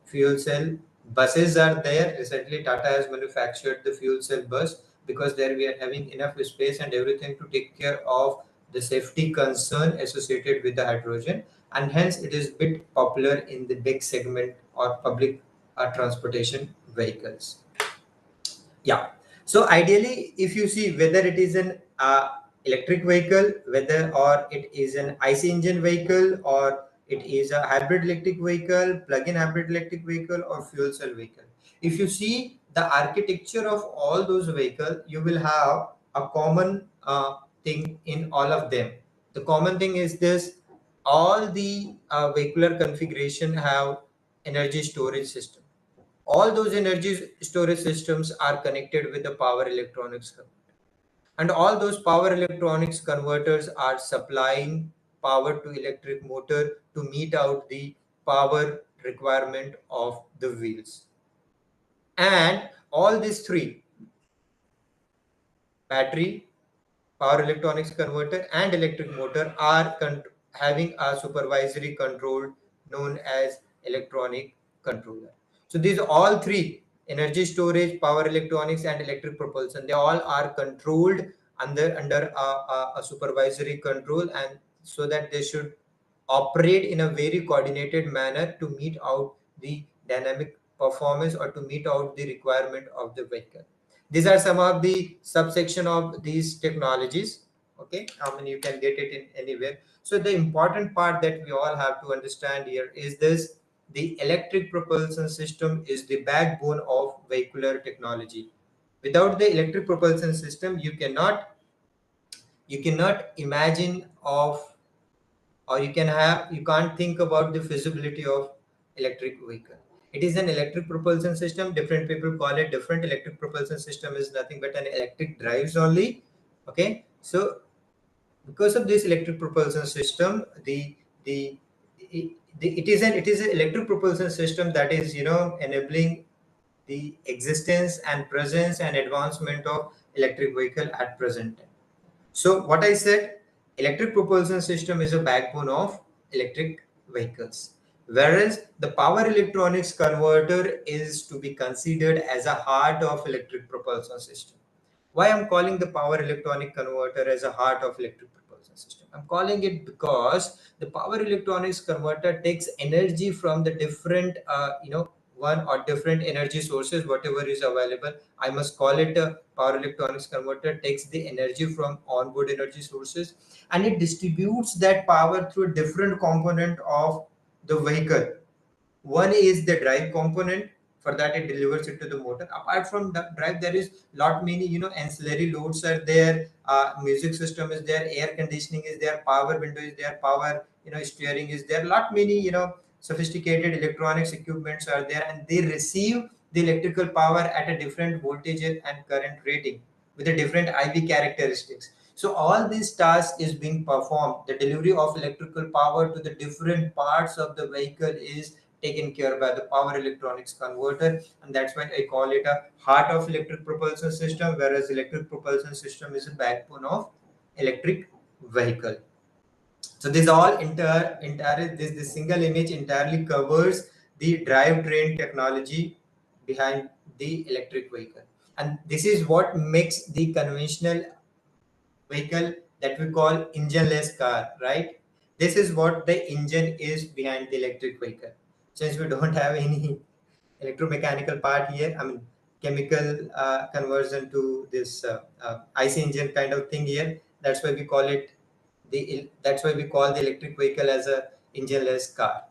fuel cell buses are there. Recently, Tata has manufactured the fuel cell bus because there we are having enough space and everything to take care of the safety concern associated with the hydrogen, and hence it is bit popular in the big segment or public transportation vehicles. Yeah. So ideally, if you see whether it is an electric vehicle, whether or it is an IC engine vehicle, or it is a hybrid electric vehicle, plug-in hybrid electric vehicle, or fuel cell vehicle, if you see the architecture of all those vehicles, you will have a common thing in all of them. The common thing is this: all the vehicular configuration have energy storage system. All those energy storage systems are connected with the power electronics converter. And all those power electronics converters are supplying power to electric motor to meet out the power requirement of the wheels. And all these three, battery, power electronics converter, and electric motor, are having a supervisory control known as electronic controller. So these all three, energy storage, power electronics, and electric propulsion, they all are controlled under a supervisory control, and so that they should operate in a very coordinated manner to meet out the dynamic performance or to meet out the requirement of the vehicle. These are some of the subsection of these technologies. Okay, I mean, you can get it in anywhere. So the important part that we all have to understand here is this: the electric propulsion system is the backbone of vehicular technology. Without the electric propulsion system, you cannot imagine of, or you can't think about the feasibility of electric vehicle. It is an electric propulsion system. Different people call it different. Electric propulsion system is nothing but an electric drives only. Okay, so because of this electric propulsion system, it is an electric propulsion system that is enabling the existence and presence and advancement of electric vehicle at present time. So what I said, electric propulsion system is a backbone of electric vehicles, whereas the power electronics converter is to be considered as a heart of electric propulsion system. Why I'm calling the power electronic converter as a heart of electric propulsion system? I'm calling it because the power electronics converter takes energy from the different, one or different energy sources, whatever is available. I must call it a power electronics converter takes the energy from onboard energy sources, and it distributes that power through a different component of the vehicle. One is the drive component. For that, it delivers it to the motor. Apart from the drive, there is lot many ancillary loads are there. Music system is there, air conditioning is there, power window is there, power steering is there. Lot many sophisticated electronics equipments are there, and they receive the electrical power at a different voltage and current rating with a different IV characteristics. So all these tasks is being performed. The delivery of electrical power to the different parts of the vehicle is taken care by the power electronics converter, and that's why I call it a heart of electric propulsion system, whereas electric propulsion system is a backbone of electric vehicle. So this all entire this single image entirely covers the drivetrain technology behind the electric vehicle, and this is what makes the conventional vehicle that we call engineless car, right? This is what the engine is behind the electric vehicle. Since we don't have any electromechanical part here, I mean chemical conversion to this IC engine kind of thing here. That's why we call it that's why we call the electric vehicle as a engineless car.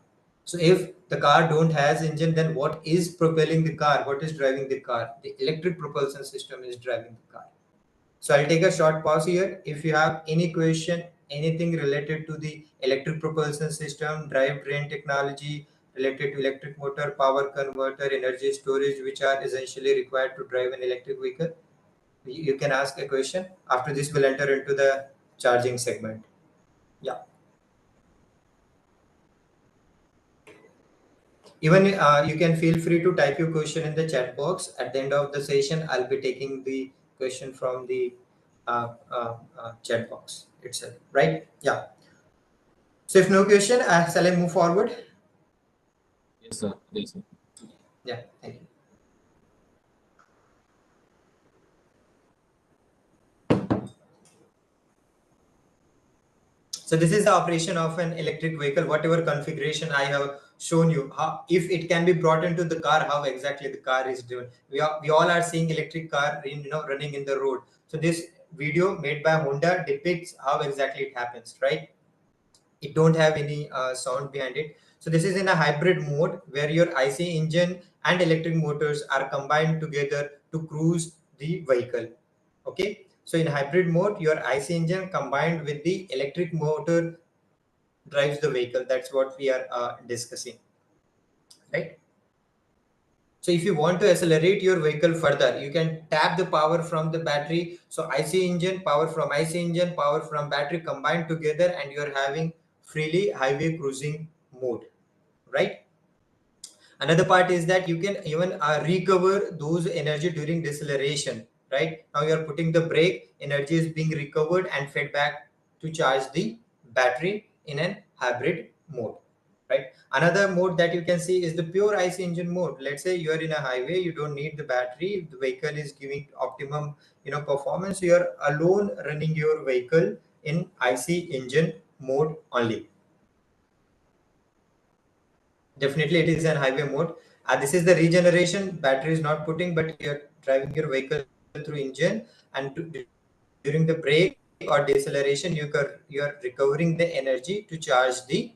So if the car don't has engine, then what is propelling the car? What is driving the car? The electric propulsion system is driving the car. So I'll take a short pause here. If you have any question, anything related to the electric propulsion system, drivetrain technology, related to electric motor, power converter, energy storage, which are essentially required to drive an electric vehicle, you can ask a question. After this, we'll enter into the charging segment. Yeah. Even you can feel free to type your question in the chat box. At the end of the session, I'll be taking the question from the chat box itself, right? Yeah. So if no question, shall I move forward? Yes, sir. Yes, sir. Yeah, thank you. So this is the operation of an electric vehicle, whatever configuration I have shown you. How, if it can be brought into the car, how exactly the car is driven. We all are seeing electric car running in the road. So this video made by Honda depicts how exactly it happens, right? It don't have any sound behind it. So this is in a hybrid mode where your IC engine and electric motors are combined together to cruise the vehicle. Okay, so in hybrid mode, your IC engine combined with the electric motor drives the vehicle. That's what we are discussing, right? So if you want to accelerate your vehicle further, you can tap the power from the battery. So IC engine, power from IC engine, power from battery combined together, and you're having freely highway cruising mode, right? Another part is that you can even recover those energy during deceleration, right? Now you're putting the brake, energy is being recovered and fed back to charge the battery in an hybrid mode, right? Another mode that you can see is the pure IC engine mode. Let's say you're in a highway, you don't need the battery, the vehicle is giving optimum performance, you're alone running your vehicle in IC engine mode only. Definitely, it is an highway mode. This is the regeneration. Battery is not putting, but you're driving your vehicle through engine, and during the brake or deceleration, you're recovering the energy to charge the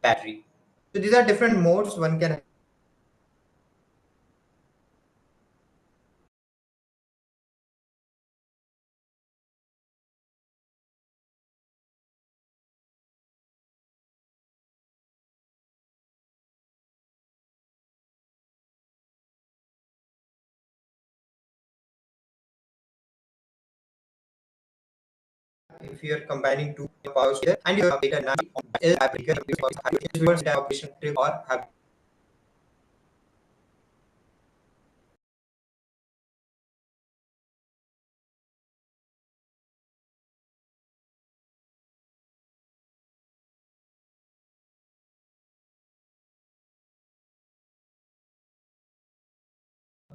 battery. So these are different modes one can if you're combining two powers here and your data now is operation or have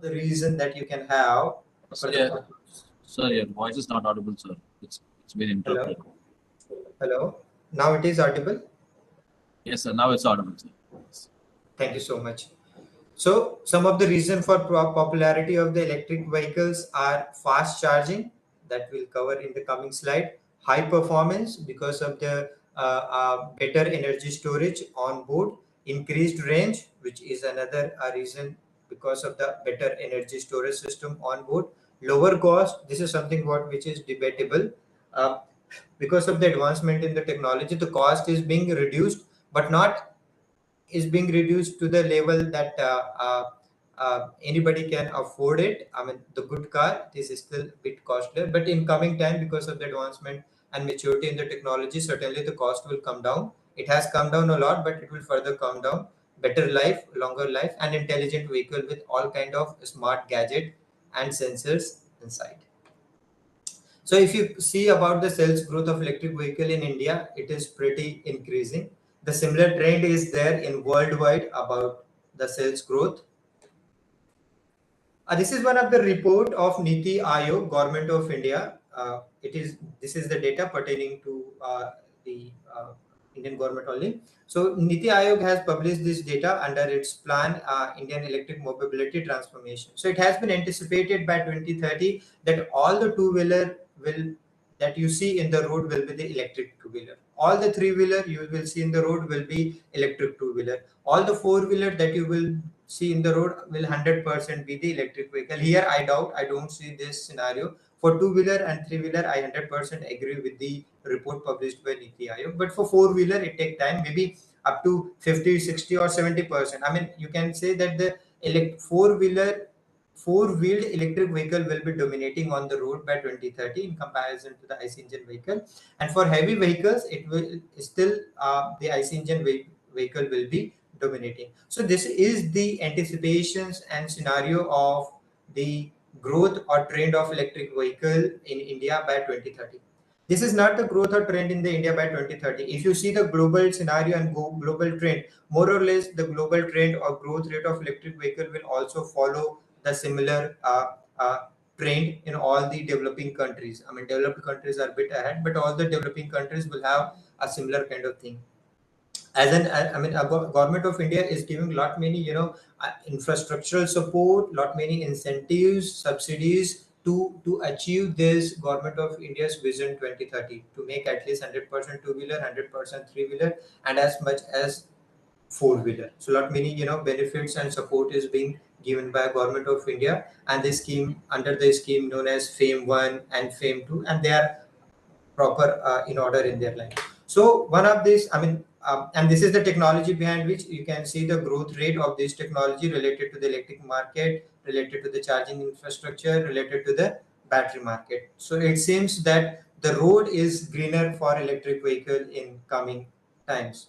the reason that you can have for Sir, the sir, your voice is not audible, sir. It's been interrupted. hello. Now it is audible. Yes, sir. Now it's audible, sir. Thank you so much. So some of the reason for popularity of the electric vehicles are fast charging that we'll cover in the coming slide, high performance because of the better energy storage on board, increased range, which is another reason because of the better energy storage system on board, lower cost. This is something which is debatable. Because of the advancement in the technology, the cost is being reduced, but not is being reduced to the level that anybody can afford it. I mean, the good car, this is still a bit costlier, but in coming time, because of the advancement and maturity in the technology, certainly the cost will come down. It has come down a lot, but it will further come down. Better life, longer life, and intelligent vehicle with all kind of smart gadget and sensors inside. So if you see about the sales growth of electric vehicle in India, it is pretty increasing. The similar trend is there in worldwide about the sales growth. This is one of the report of Niti Aayog, Government of India. This is the data pertaining to the Indian government only. So Niti Aayog has published this data under its plan, Indian Electric Mobility Transformation. So it has been anticipated by 2030 that all the two-wheeler will that you see in the road will be the electric two-wheeler. All the three-wheeler you will see in the road will be electric two-wheeler. All the four-wheeler that you will see in the road will 100% be the electric vehicle. Here I doubt, I don't see this scenario. For two-wheeler and three-wheeler, I 100% agree with the report published by Niti Aayog. But for four-wheeler, it take time, maybe up to 50, 60 or 70%. I mean, you can say that the four-wheeled electric vehicle will be dominating on the road by 2030 in comparison to the IC engine vehicle. And for heavy vehicles, it will still the IC engine vehicle will be dominating. So this is the anticipations and scenario of the growth or trend of electric vehicle in India by 2030. This is not the growth or trend in the India by 2030. If you see the global scenario and global trend, more or less the global trend or growth rate of electric vehicle will also follow the similar trend in all the developing countries. I mean, developed countries are a bit ahead, but all the developing countries will have a similar kind of thing. As an I mean, government of India is giving lot many infrastructural support, lot many incentives, subsidies to achieve this government of India's vision 2030 to make at least 100% two-wheeler, 100% three-wheeler, and as much as four-wheeler. So lot many benefits and support is being given by government of India, and the scheme under the scheme known as FAME 1 and FAME 2, and they are proper in order in their life. So one of these, I mean, and this is the technology behind which you can see the growth rate of this technology related to the electric market, related to the charging infrastructure, related to the battery market. So it seems that the road is greener for electric vehicle in coming times.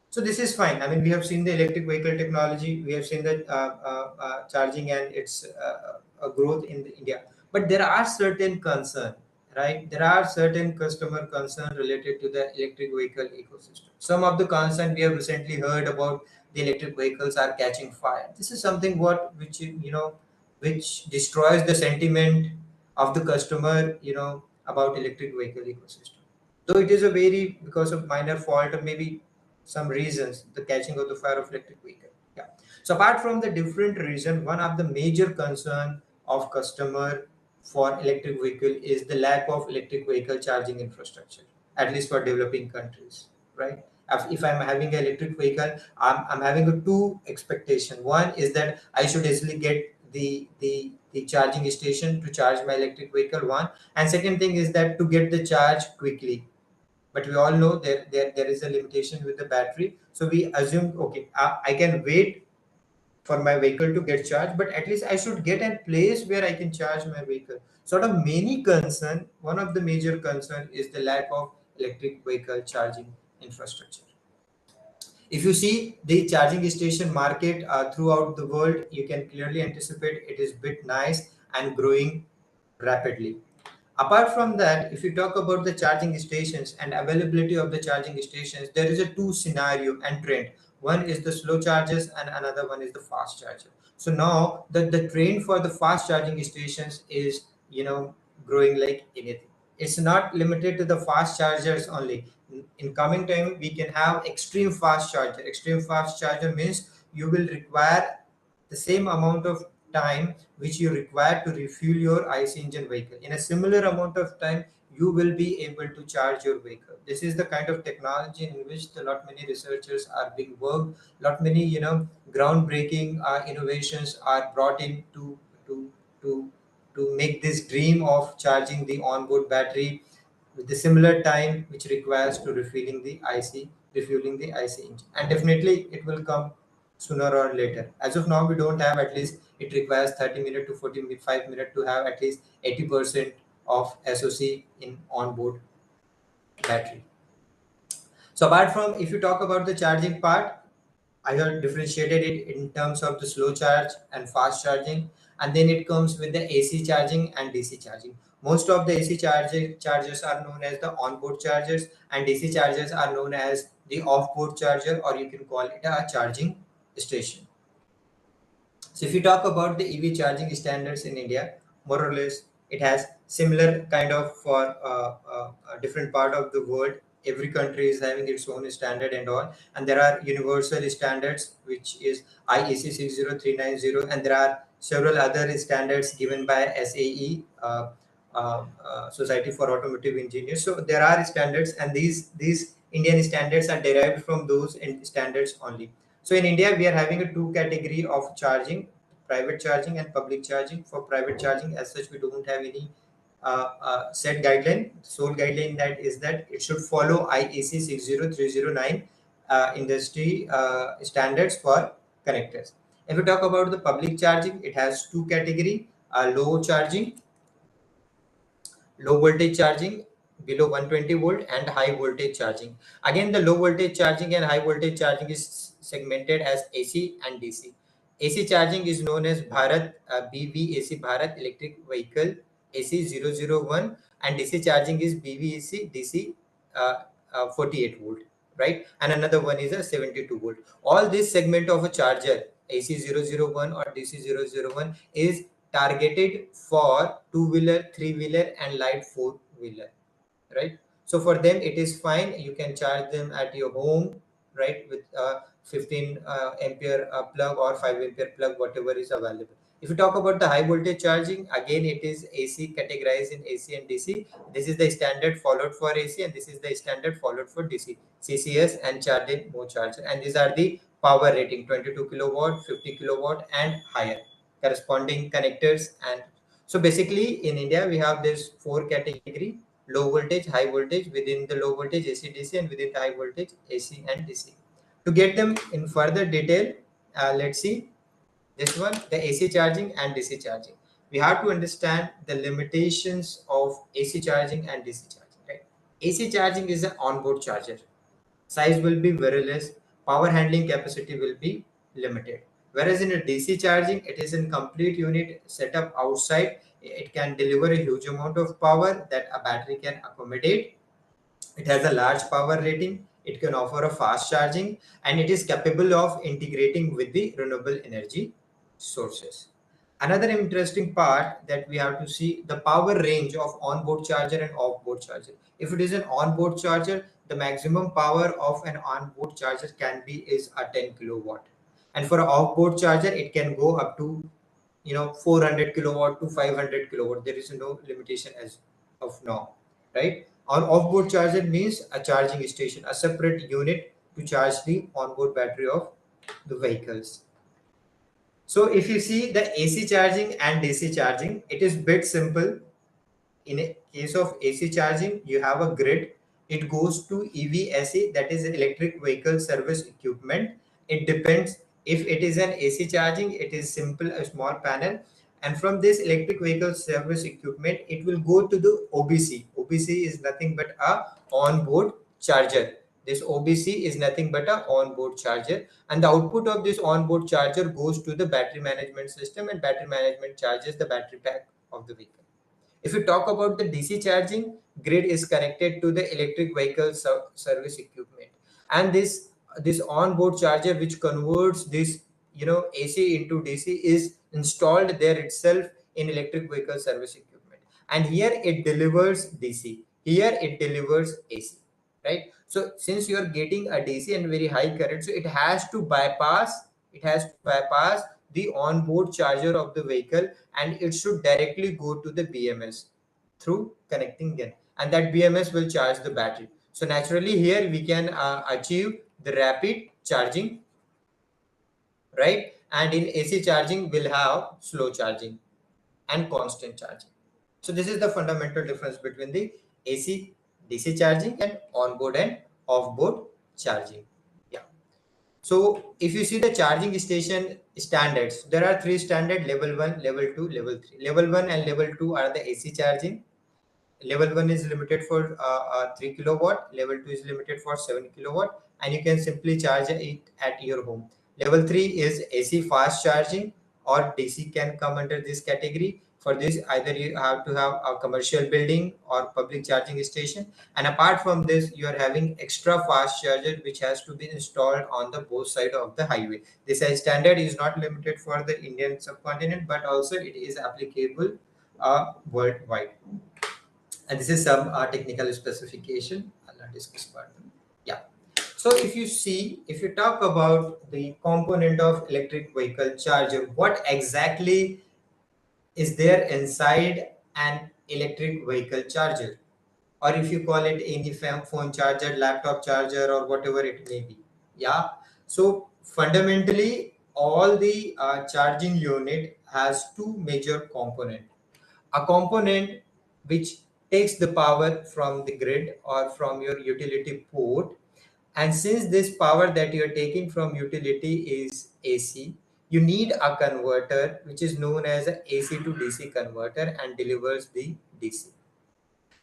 So this is fine. I mean, we have seen the electric vehicle technology, we have seen the charging and its growth in India. But there are certain concerns, right? There are certain customer concerns related to the electric vehicle ecosystem. Some of the concerns we have recently heard about the electric vehicles are catching fire. This is something which destroys the sentiment of the customer, about electric vehicle ecosystem. Though it is a very because of minor fault or maybe some reasons, the catching of the fire of electric vehicle. Yeah. So apart from the different reason, one of the major concern of customer for electric vehicle is the lack of electric vehicle charging infrastructure, at least for developing countries, right? If I'm having an electric vehicle, I'm having a two expectation. One is that I should easily get the charging station to charge my electric vehicle, one, and second thing is that to get the charge quickly. But we all know there is a limitation with the battery, so we assume, okay, I can wait for my vehicle to get charged, but at least I should get a place where I can charge my vehicle. Sort of many concern, one of the major concern is the lack of electric vehicle charging infrastructure. If you see the charging station market throughout the world, you can clearly anticipate it is bit nice and growing rapidly. Apart from that, if you talk about the charging stations and availability of the charging stations, there is a two scenario and trend. One is the slow chargers and another one is the fast charger. So now the trend for the fast charging stations is, growing like anything. It's not limited to the fast chargers only. In coming time, we can have extreme fast charger. Extreme fast charger means you will require the same amount of time which you require to refuel your IC engine vehicle. In a similar amount of time, you will be able to charge your vehicle. This is the kind of technology in which a lot many researchers are being worked. Lot many groundbreaking innovations are brought in to to to make this dream of charging the onboard battery with the similar time which requires to refueling the IC engine. And definitely it will come sooner or later. As of now, we don't have at least it requires 30 minutes to 45 minutes to have at least 80% of SOC in onboard battery. So apart from, if you talk about the charging part, I have differentiated it in terms of the slow charge and fast charging, and then it comes with the AC charging and DC charging. Most of the AC chargers are known as the onboard chargers, and DC chargers are known as the off-board charger, or you can call it a charging station. So if you talk about the EV charging standards in India, more or less, it has similar kind of for a different part of the world. Every country is having its own standard and all, and there are universal standards, which is IEC 60390, and there are several other standards given by SAE, Society for Automotive Engineers. So there are standards, and these Indian standards are derived from those standards only. So in India, we are having a two category of charging: private charging and public charging. For private charging, as such, we don't have any set guideline. Sole guideline that is that it should follow IEC 60309 industry standards for connectors. If we talk about the public charging, it has two category: low voltage charging below 120 volt, and high voltage charging. Again, the low voltage charging and high voltage charging is segmented as AC and DC. AC charging is known as Bharat BVAC, Bharat Electric Vehicle AC 001, and DC charging is BVAC DC 48 volt, right? And another one is a 72 volt. All this segment of a charger, AC 001 or DC 001, is targeted for two-wheeler, three-wheeler, and light four-wheeler, right? So for them, it is fine. You can charge them at your home, right, with a 15 ampere plug or 5 ampere plug, whatever is available. If you talk about the high voltage charging, again, it is AC, categorized in AC and DC. This is the standard followed for AC, and this is the standard followed for DC. CCS and charging more charger, and these are the power rating: 22 kilowatt, 50 kilowatt, and higher corresponding connectors. And so basically in India, we have this four category: low voltage, high voltage, within the low voltage AC DC, and within the high voltage AC and DC. To get them in further detail, let's see this one, the AC charging and DC charging. We have to understand the limitations of AC charging and DC charging, right? AC charging is an onboard charger. Size will be very less, power handling capacity will be limited. Whereas in a DC charging, it is a complete unit set up outside. It can deliver a huge amount of power that a battery can accommodate. It has a large power rating. It can offer a fast charging, and it is capable of integrating with the renewable energy sources. Another interesting part that we have to see the power range of onboard charger and off-board charger. If it is an onboard charger, the maximum power of an onboard charger can be is a 10 kilowatt, and for an off-board charger, it can go up to 400 kilowatt to 500 kilowatt. There is no limitation as of now, right? On off-board charger means a charging station, a separate unit to charge the onboard battery of the vehicles. So if you see the AC charging and DC charging, it is bit simple. In a case of AC charging, you have a grid. It goes to EVSE, that is electric vehicle service equipment. It depends. If it is an AC charging, it is simple, a small panel. And from this electric vehicle service equipment, it will go to the OBC. OBC is nothing but a onboard charger. This OBC is nothing but a onboard charger, and the output of this onboard charger goes to the battery management system, and battery management charges the battery pack of the vehicle. If you talk about the DC charging, grid is connected to the electric vehicle service equipment, and this onboard charger which converts this AC into DC is installed there itself in electric vehicle service equipment, and here it delivers DC, here it delivers AC, right? So since you are getting a DC and very high current, so it has to bypass the onboard charger of the vehicle, and it should directly go to the BMS through connecting them, and that BMS will charge the battery. So naturally here we can achieve the rapid charging, right? And in AC charging we'll have slow charging and constant charging. So this is the fundamental difference between the AC DC charging and onboard and offboard charging. Yeah. So if you see the charging station standards, there are three standard: level 1, level 2, level 3. Level 1 and level 2 are the AC charging. Level 1 is limited for 3 kilowatt, level 2 is limited for 7 kilowatt, and you can simply charge it at your home. Level 3 is AC fast charging, or DC can come under this category. For this, either you have to have a commercial building or public charging station, and apart from this, you are having extra fast charger which has to be installed on the both side of the highway. This standard is not limited for the Indian subcontinent, but also it is applicable worldwide. And this is some technical specification. I'll not discuss further. Yeah. So if you talk about the component of electric vehicle charger, what exactly is there inside an electric vehicle charger? Or if you call it any phone charger, laptop charger, or whatever it may be. Yeah. So fundamentally, all the charging unit has two major components: a component which takes the power from the grid or from your utility port. And since this power that you're taking from utility is AC, you need a converter which is known as a AC to DC converter and delivers the DC.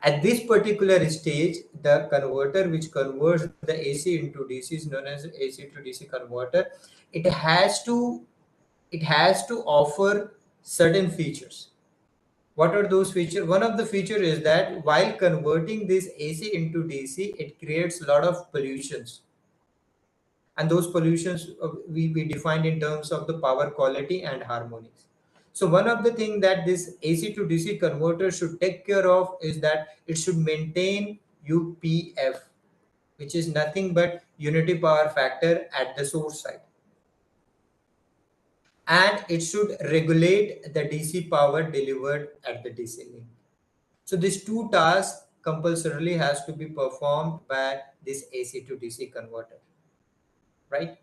At this particular stage, the converter which converts the AC into DC is known as AC to DC converter. It has to offer certain features. What are those features? One of the features is that while converting this AC into DC, it creates a lot of pollutions. And those pollutions we defined in terms of the power quality and harmonics. So one of the things that this AC to DC converter should take care of is that it should maintain UPF, which is nothing but unity power factor at the source side. And it should regulate the DC power delivered at the DC link. So these two tasks compulsorily has to be performed by this AC to DC converter, right?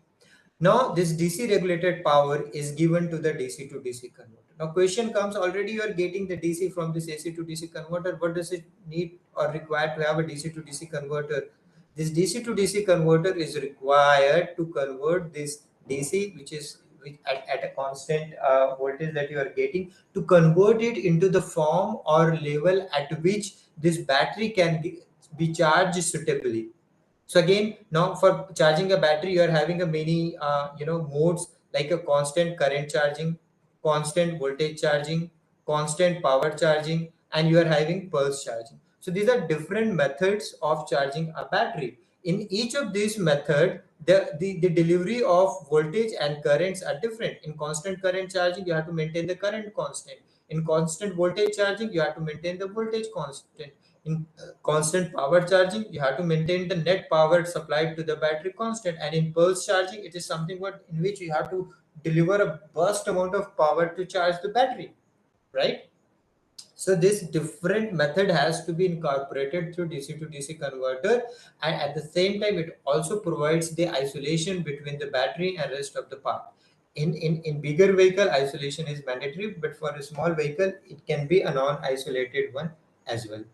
Now this DC regulated power is given to the DC to DC converter. Now question comes, already you are getting the DC from this AC to DC converter. What does it need or require to have a DC to DC converter? This DC to DC converter is required to convert this DC, which is at a constant voltage that you are getting, to convert it into the form or level at which this battery can be charged suitably. So again, now for charging a battery, you are having a many modes, like a constant current charging, constant voltage charging, constant power charging, and you are having pulse charging. So these are different methods of charging a battery. In each of these method, the delivery of voltage and currents are different. In constant current charging, you have to maintain the current constant. In constant voltage charging, you have to maintain the voltage constant. In constant power charging, you have to maintain the net power supplied to the battery constant. And in pulse charging, it is something in which you have to deliver a burst amount of power to charge the battery, right? So this different method has to be incorporated through DC to DC converter, and at the same time it also provides the isolation between the battery and rest of the part. In bigger vehicle, isolation is mandatory, but for a small vehicle it can be a non-isolated one as well.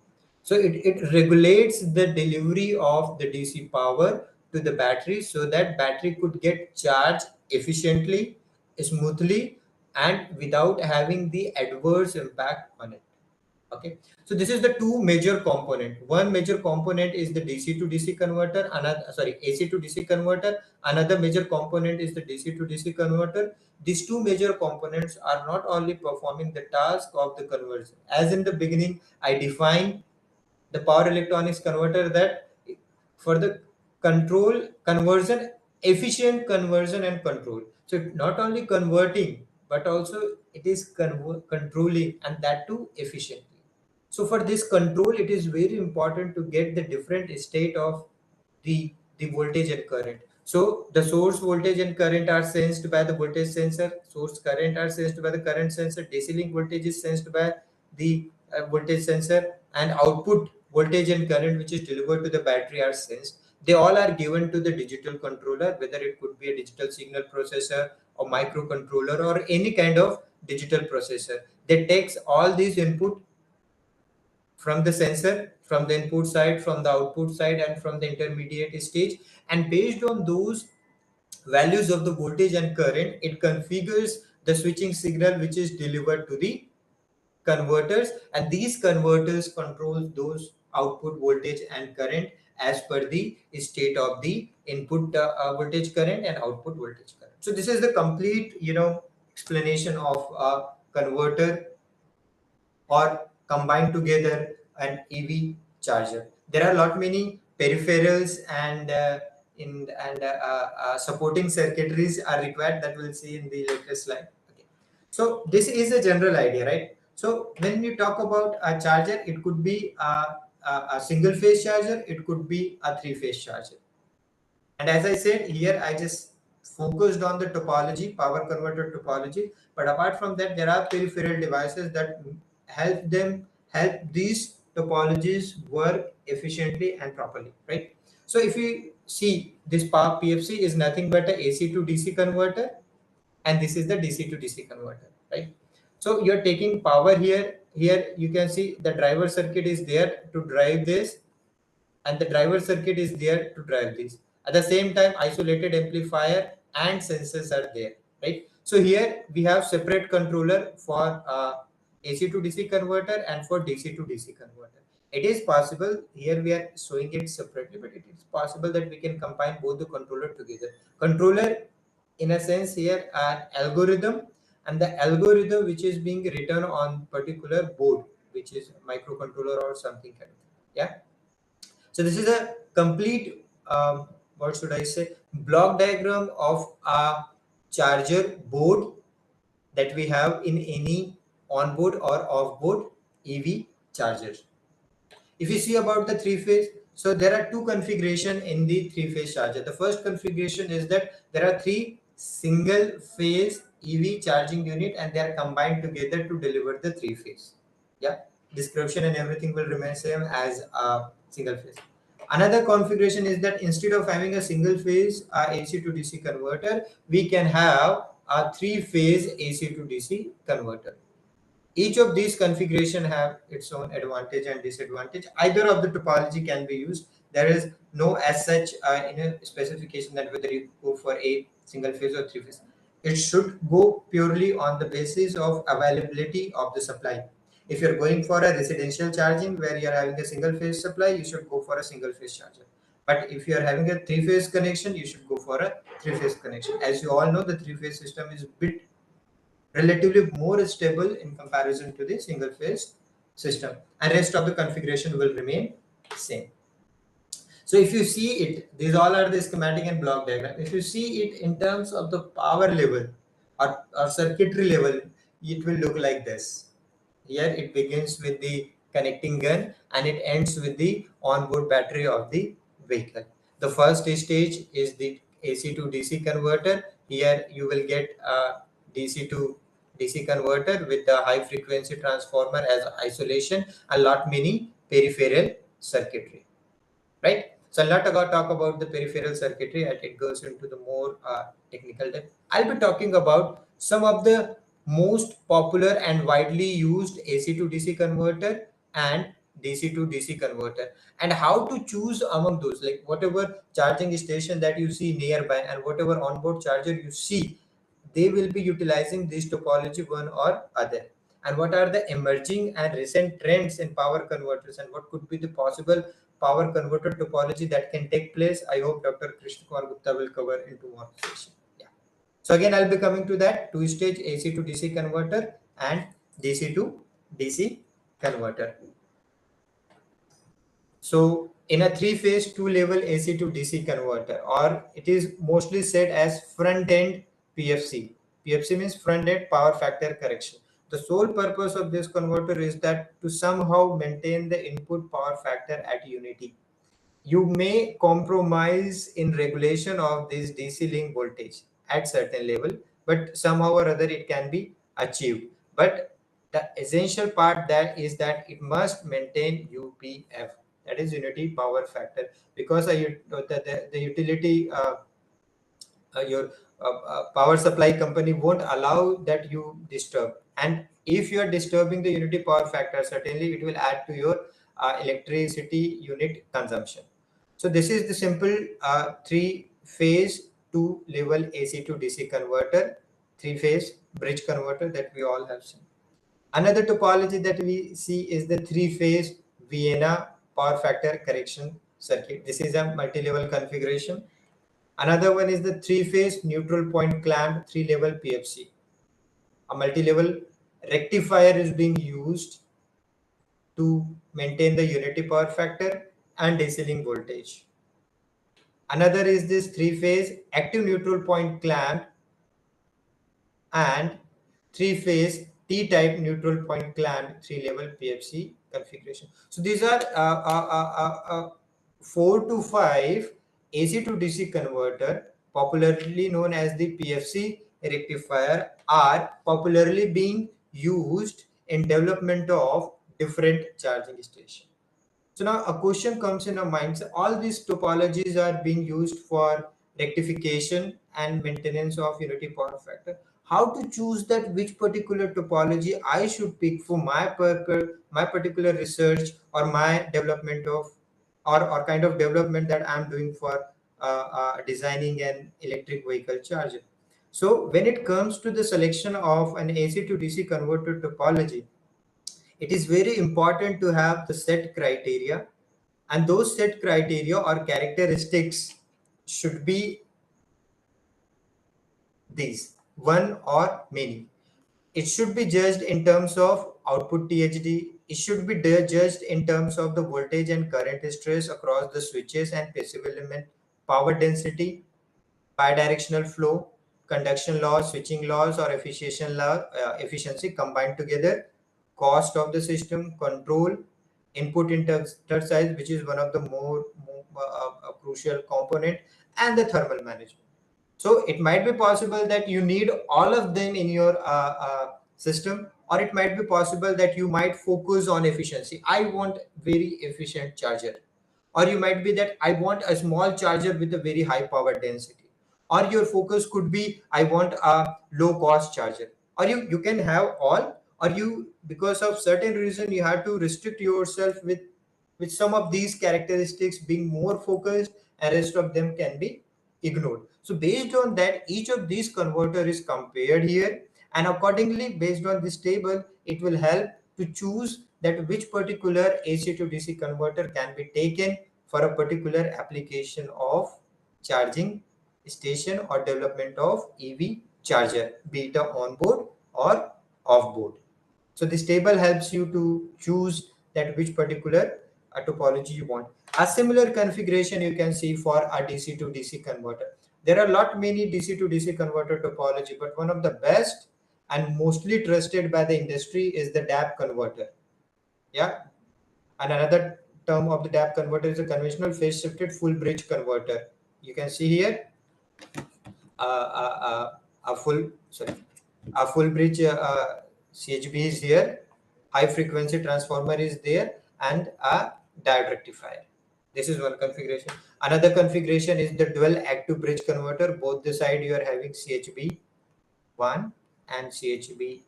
So it regulates the delivery of the DC power to the battery so that battery could get charged efficiently, smoothly, and without having the adverse impact on it. Okay, so this is the two major component. One major component is the DC to DC converter, AC to DC converter. Another major component is the DC to DC converter. These two major components are not only performing the task of the conversion. As in the beginning, I defined the power electronics converter that for the conversion, efficient conversion and control. So not only converting, but also it is controlling, and that too efficiently. So for this control, it is very important to get the different state of the voltage and current. So the source voltage and current are sensed by the voltage sensor. Source current are sensed by the current sensor. DC link voltage is sensed by the voltage sensor, and output voltage and current which is delivered to the battery are sensed. They all are given to the digital controller, whether it could be a digital signal processor or microcontroller or any kind of digital processor. They takes all these input from the sensor, from the input side, from the output side, and from the intermediate stage, and based on those values of the voltage and current, it configures the switching signal which is delivered to the converters, and these converters control those output voltage and current as per the state of the input voltage current and output voltage current. So this is the complete explanation of a converter or combined together an EV charger. There are a lot many peripherals and supporting circuitries are required that we'll see in the later slide. Okay. So this is a general idea, right? So when you talk about a charger, it could be a single phase charger, it could be a three-phase charger. And as I said here, I just focused on the topology, power converter topology. But apart from that, there are peripheral devices that help these topologies work efficiently and properly, right? So if you see, this power PFC is nothing but a AC to DC converter, and this is the DC to DC converter, right? So you're taking power here. Here you can see the driver circuit is there to drive this, and the driver circuit is there to drive this. At the same time, isolated amplifier and sensors are there, right? So here we have separate controller for AC to DC converter and for DC to DC converter. It is possible, here we are showing it separately, but it is possible that we can combine both the controller together. Controller, in a sense, here an algorithm, and the algorithm which is being written on particular board, which is microcontroller or something kind of thing. Yeah. So this is a complete, what should I say, block diagram of a charger board that we have in any onboard or off-board EV chargers. If you see about the three-phase, so there are two configuration in the three-phase charger. The first configuration is that there are three single-phase EV charging unit, and they are combined together to deliver the three-phase. Yeah, description and everything will remain same as a single phase. Another configuration is that instead of having a single phase AC to DC converter, we can have a three-phase AC to DC converter. Each of these configuration have its own advantage and disadvantage. Either of the topology can be used. There is no as such in a specification that whether you go for a single phase or three phase. It should go purely on the basis of availability of the supply. If you're going for a residential charging where you're having a single phase supply, you should go for a single phase charger. But if you're having a three phase connection, you should go for a three phase connection. As you all know, the three phase system is bit relatively more stable in comparison to the single phase system, and rest of the configuration will remain same. So if you see it, these all are the schematic and block diagram. If you see it in terms of the power level or circuitry level, it will look like this. Here it begins with the connecting gun and it ends with the onboard battery of the vehicle. The first stage is the AC to DC converter. Here you will get a DC to DC converter with the high frequency transformer as isolation, a lot many peripheral circuitry, right? So I'll not talk about the peripheral circuitry as it goes into the more technical depth. I'll be talking about some of the most popular and widely used AC to DC converter and DC to DC converter, and how to choose among those, like whatever charging station that you see nearby and whatever onboard charger you see, they will be utilizing this topology one or other, and what are the emerging and recent trends in power converters, and what could be the possible power converter topology that can take place. I hope Dr. Krishna Kumar Gupta will cover into one session. Yeah. So again, I'll be coming to that two-stage AC to DC converter and DC to DC converter. So in a three-phase two-level AC to DC converter, or it is mostly said as front-end PFC. PFC means front-end power factor correction. The sole purpose of this converter is that to somehow maintain the input power factor at unity. You may compromise in regulation of this DC link voltage at certain level, but somehow or other it can be achieved. But the essential part that is that it must maintain UPF, that is unity power factor, because the utility your power supply company won't allow that you disturb, and if you are disturbing the unity power factor, certainly it will add to your electricity unit consumption. So this is the simple three phase two-level AC to DC converter, three-phase bridge converter that we all have seen. Another topology that we see is the three-phase Vienna power factor correction circuit. This is a multi-level configuration. Another one is the three-phase neutral point clamped three-level PFC. A multi-level rectifier is being used to maintain the unity power factor and DC voltage. Another is this three-phase active neutral point clamp and three-phase T-type neutral point clamp three-level PFC configuration. So these are 4 to 5 AC to DC converter, popularly known as the PFC rectifier, are popularly being used in development of different charging stations. So now a question comes in our minds. All these topologies are being used for rectification and maintenance of unity power factor. How to choose that which particular topology I should pick for my particular research or my development of or kind of development that I'm doing for designing an electric vehicle charger. So when it comes to the selection of an AC to DC converter topology, it is very important to have the set criteria, and those set criteria or characteristics should be these, one or many. It should be judged in terms of output THD. It should be judged in terms of the voltage and current stress across the switches and passive element, power density, bidirectional flow, conduction loss, switching loss, or efficiency combined together, cost of the system, control, input inductor size, which is one of the more crucial component, and the thermal management. So it might be possible that you need all of them in your system, or it might be possible that you might focus on efficiency. I want very efficient charger, or you might be that I want a small charger with a very high power density, or your focus could be I want a low cost charger, or you can have all, or you, because of certain reason, you have to restrict yourself with some of these characteristics being more focused and rest of them can be ignored. So based on that, each of these converter is compared here, and accordingly based on this table, it will help to choose that which particular AC to DC converter can be taken for a particular application of charging station or development of EV charger, be it on-board or off-board. So this table helps you to choose that which particular topology you want. A similar configuration you can see for a DC to DC converter. There are lot many DC to DC converter topology, but one of the best and mostly trusted by the industry is the DAP converter. Yeah, and another term of the DAP converter is a conventional phase shifted full bridge converter. You can see here a full bridge CHB is here, high frequency transformer is there, and a diode rectifier. This is one configuration. Another configuration is the dual active bridge converter. Both the side you are having CHB1 and CHB2.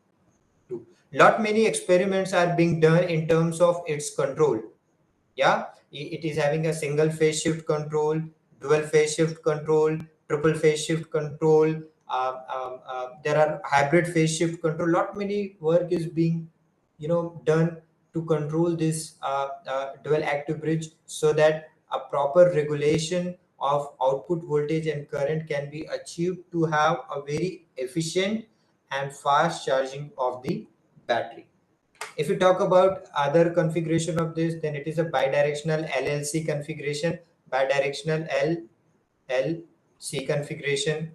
Lot many experiments are being done in terms of its control. Yeah, it is having a single phase shift control, dual phase shift control, triple phase shift control. There are hybrid phase shift control. Lot many work is being done to control this dual active bridge, so that a proper regulation of output voltage and current can be achieved to have a very efficient and fast charging of the battery. If you talk about other configuration of this, then it is a bidirectional LLC configuration, bidirectional LLC configuration.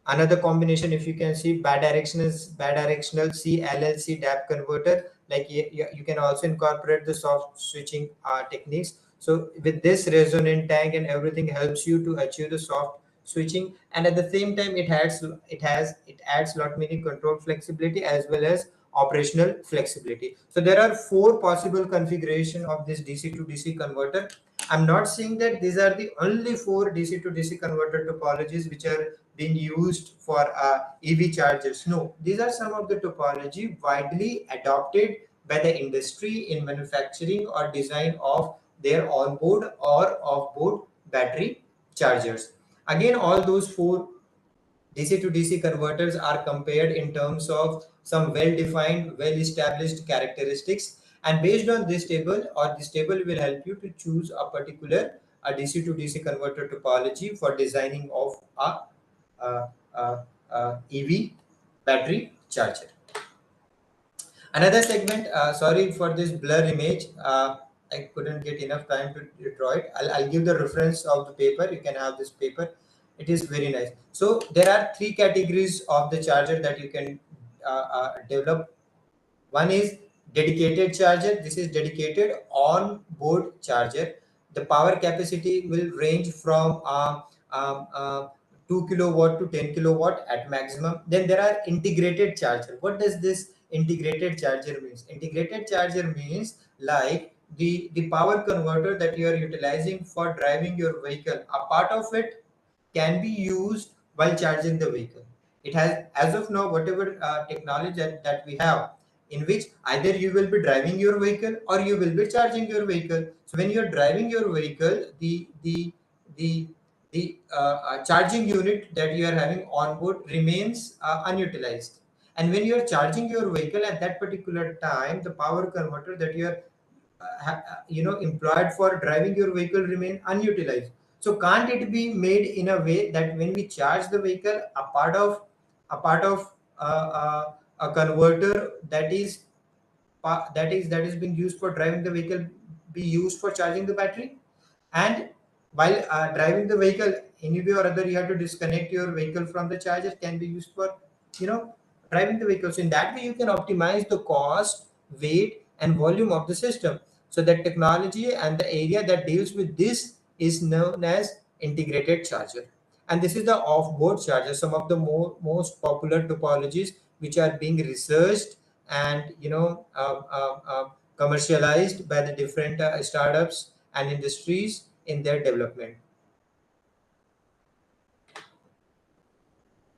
Another combination, if you can see, bidirectional C LLC DAP converter. Like you can also incorporate the soft switching techniques. So with this resonant tank and everything helps you to achieve the soft switching, and at the same time it adds lot many control flexibility as well as operational flexibility. So there are 4 possible configuration of this DC to DC converter. I'm not saying that these are the only 4 DC to DC converter topologies which are being used for EV chargers. No, these are some of the topology widely adopted by the industry in manufacturing or design of their onboard or off-board battery chargers. Again, all those 4 DC to DC converters are compared in terms of some well-defined, well-established characteristics, and based on this table, or this table will help you to choose a particular DC to DC converter topology for designing of a EV battery charger. Another segment, sorry for this blur image, I couldn't get enough time to draw it. I'll give the reference of the paper. You can have this paper. It is very nice. So there are 3 categories of the charger that you can develop. One is dedicated charger. This is dedicated on-board charger. The power capacity will range from 2 kilowatt to 10 kilowatt at maximum. Then there are integrated charger. What does this integrated charger means? Integrated charger means like the power converter that you are utilizing for driving your vehicle. A part of it can be used while charging the vehicle. It has, as of now, whatever technology that we have, in which either you will be driving your vehicle or you will be charging your vehicle. So when you're driving your vehicle, the charging unit that you are having on board remains unutilized. And when you are charging your vehicle at that particular time, the power converter that you are employed for driving your vehicle remain unutilized. So can't it be made in a way that when we charge the vehicle, a part of a converter that is being used for driving the vehicle be used for charging the battery? And while driving the vehicle, any way or other, you have to disconnect your vehicle from the charger, can be used for driving the vehicle. So in that way, you can optimize the cost, weight, and volume of the system. So that technology and the area that deals with this is known as integrated charger. And this is the off-board charger, some of the most popular topologies which are being researched and commercialized by the different startups and industries in their development.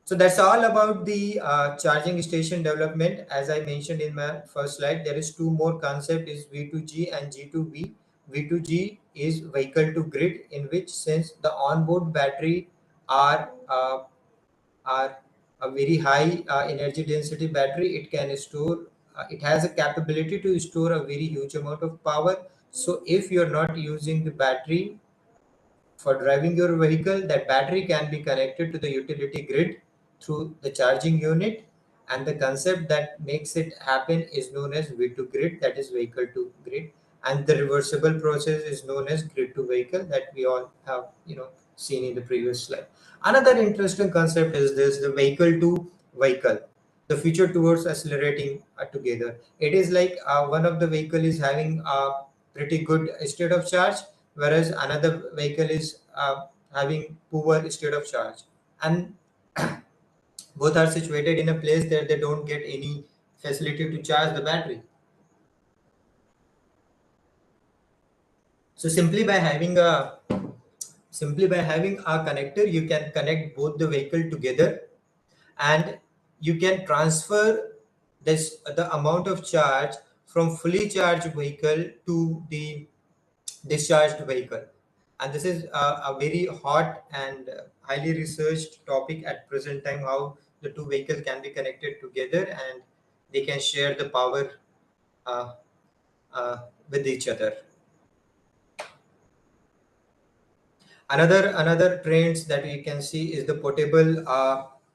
So that's all about the charging station development. As I mentioned in my first slide, there is 2 more concept, is V2G and G2V. V2G is vehicle to grid, in which since the onboard battery are a very high energy density battery, it can store, it has a capability to store a very huge amount of power. So if you're not using the battery for driving your vehicle, that battery can be connected to the utility grid through the charging unit, and the concept that makes it happen is known as V2 grid, that is vehicle to grid, and the reversible process is known as grid to vehicle, that we all have seen in the previous slide. Another interesting concept is this, the vehicle to vehicle, the future towards accelerating together. It is like one of the vehicle is having a pretty good state of charge, whereas another vehicle is having poor state of charge, and both are situated in a place that they don't get any facility to charge the battery. So simply by having a connector, you can connect both the vehicle together, and you can transfer the amount of charge from fully charged vehicle to the discharged vehicle. And this is a very hot and highly researched topic at present time, how the 2 vehicles can be connected together and they can share the power uh, with each other. Another trends that we can see is the portable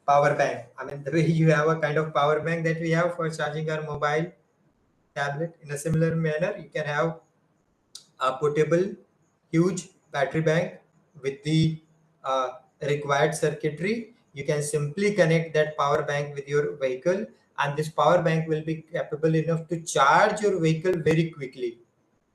power bank. I mean, the way you have a kind of power bank that we have for charging our mobile tablet, in a similar manner, you can have a portable huge battery bank with the required circuitry. You can simply connect that power bank with your vehicle, and this power bank will be capable enough to charge your vehicle very quickly.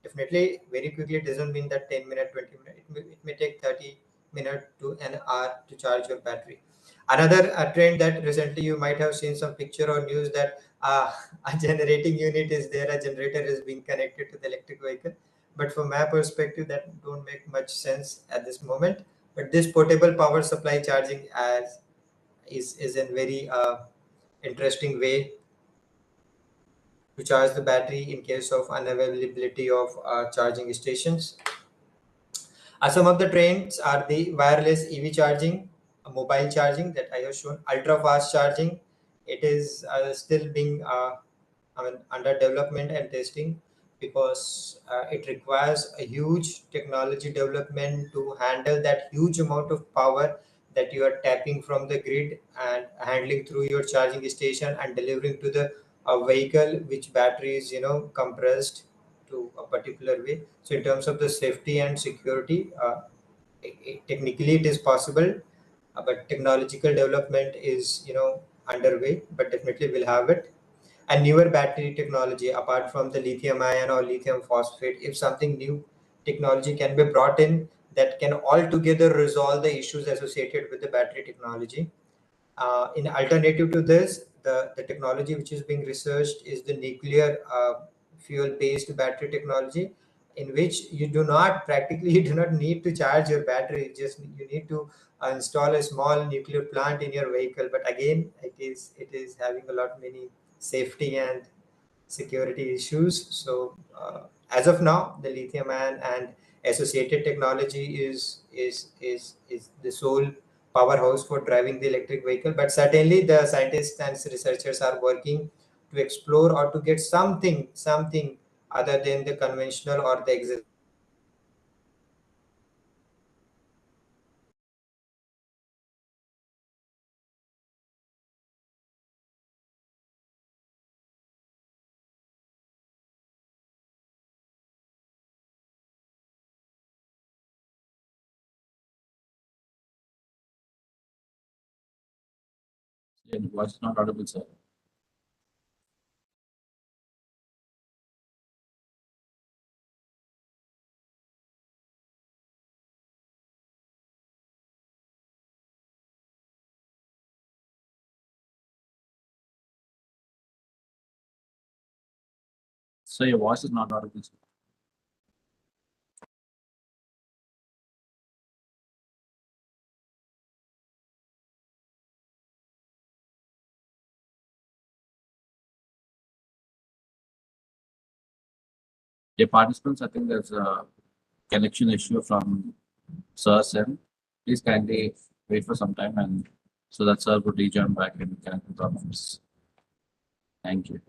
Definitely very quickly, it doesn't mean that 10 minutes, 20 minutes, it may take 30 minutes to an hour to charge your battery. Another trend that recently you might have seen some picture or news, that a generating unit is there, a generator is being connected to the electric vehicle. But from my perspective, that don't make much sense at this moment. But this portable power supply charging is a very interesting way to charge the battery in case of unavailability of charging stations. Some of the trends are the wireless EV charging, mobile charging that I have shown, ultra fast charging. It is still being under development and testing because it requires a huge technology development to handle that huge amount of power that you are tapping from the grid and handling through your charging station and delivering to the vehicle, which battery is compressed to a particular way. So in terms of the safety and security, technically it is possible, but technological development is underway, but definitely we'll have it. And newer battery technology apart from the lithium ion or lithium phosphate, if something new technology can be brought in that can altogether resolve the issues associated with the battery technology. In alternative to this, the technology which is being researched is the nuclear fuel based battery technology, in which you do not practically you do not need to charge your battery, just you need to install a small nuclear plant in your vehicle. But again, it is having a lot many safety and security issues. So as of now, the lithium ion and associated technology is the sole powerhouse for driving the electric vehicle. But certainly, the scientists and researchers are working to explore or to get something other than the conventional or the existing. Your voice is not audible, sir. So your voice is not audible, sir. Dear participants, I think there's a connection issue from sir's end. Please kindly wait for some time and so that sir would rejoin back and connect with our office. Thank you.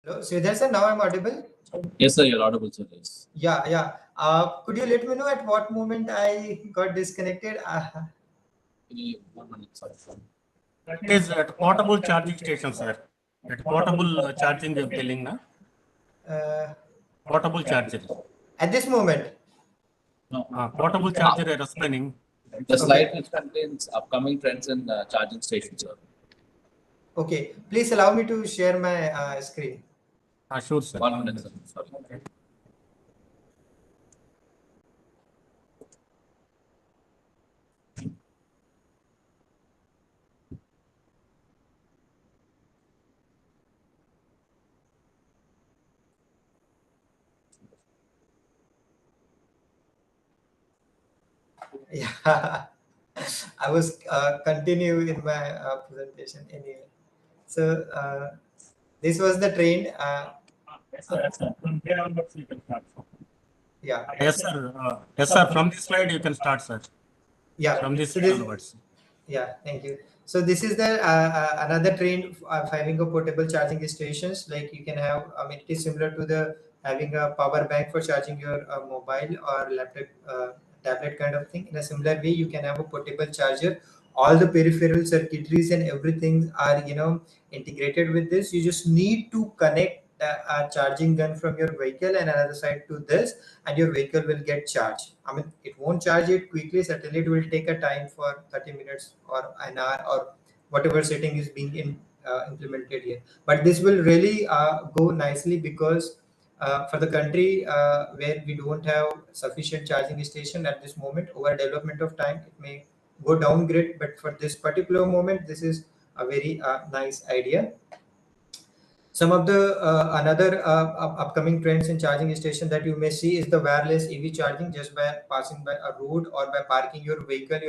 Hello, Sridhar sir, now I'm audible? Yes, sir, you're audible, sir. Yes. Yeah. Could you let me know at what moment I got disconnected? 1 minute, sorry. It is at portable charging station, sir. At portable charging, you're telling, na? Uh, Portable charger. at this moment. No. Portable charger are explaining. The slide which contains upcoming trends in charging stations, sir. Okay, please allow me to share my screen. Sure, sir. 1 minute, sir. Sorry. Yeah, I was continuing in my presentation anyway. So this was the train. From here onwards, you can start. Yeah, Yes, sir. Yes, sir. From this slide, you can start, sir. yeah. From this So slide this, onwards. yeah, thank you. So this is the another trend of having a portable charging stations. Like you can have, I mean, it is similar to the having a power bank for charging your mobile or laptop, tablet kind of thing. In a similar way, you can have a portable charger. All the peripheral circuitries and everything are, integrated with this. You just need to connect a charging gun from your vehicle and another side to this, and your vehicle will get charged. I mean, it won't charge it quickly. Certainly, it will take a time for 30 minutes or an hour or whatever setting is being implemented here. But this will really go nicely because for the country where we don't have sufficient charging station at this moment, over development of time, it may go downgrade. But for this particular moment, this is a very nice idea. Some of the another upcoming trends in charging station that you may see is the wireless EV charging. Just by passing by a road or by parking your vehicle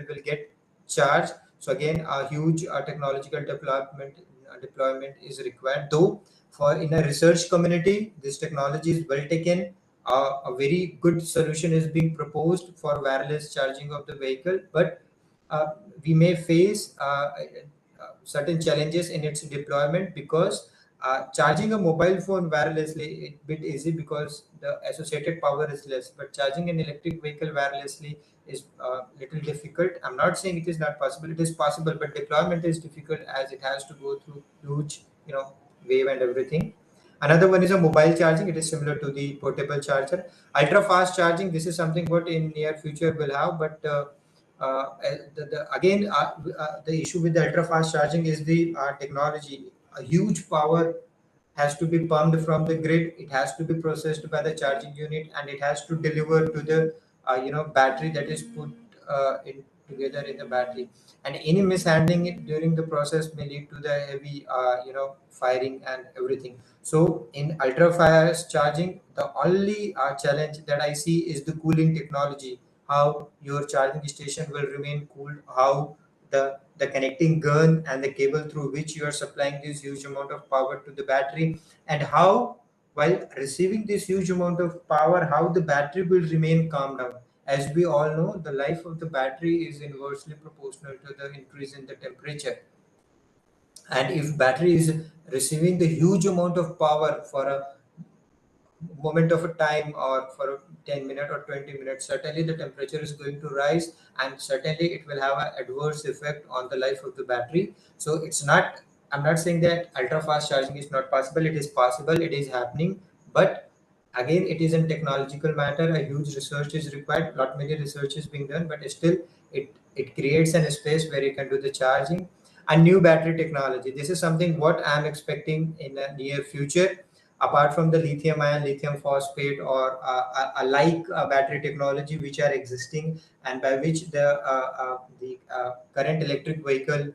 will get charged. So again, a huge technological deployment is required. Though for in a research community, this technology is well taken. A very good solution is being proposed for wireless charging of the vehicle, but we may face certain challenges in its deployment because charging a mobile phone wirelessly is a bit easy because the associated power is less, but charging an electric vehicle wirelessly is little difficult. I'm not saying it is not possible, it is possible, but deployment is difficult as it has to go through huge, wave and everything. Another one is a mobile charging. It is similar to the portable charger. Ultra fast charging, this is something what in near future will have, but again, the issue with the ultra fast charging is the technology. A huge power has to be pumped from the grid. It has to be processed by the charging unit, and it has to deliver to the battery that is put in together in the battery. And any mishandling it during the process may lead to the heavy firing and everything. So in ultra fast charging, the only challenge that I see is the cooling technology. How your charging station will remain cooled, how the connecting gun and the cable through which you are supplying this huge amount of power to the battery, and how while receiving this huge amount of power, how the battery will remain calm down. As we all know, the life of the battery is inversely proportional to the increase in the temperature. And if battery is receiving the huge amount of power for a moment of a time or for a 10 minute or 20 minutes, certainly the temperature is going to rise, and certainly it will have an adverse effect on the life of the battery. So it's not, I'm not saying that ultra fast charging is not possible. It is possible, it is happening, but again, it is a technological matter. A huge research is required, lot many research is being done, but still it creates a space where you can do the charging. And new battery technology, this is something what I'm expecting in the near future. Apart from the lithium ion, lithium phosphate, or a like battery technology which are existing, and by which the current electric vehicle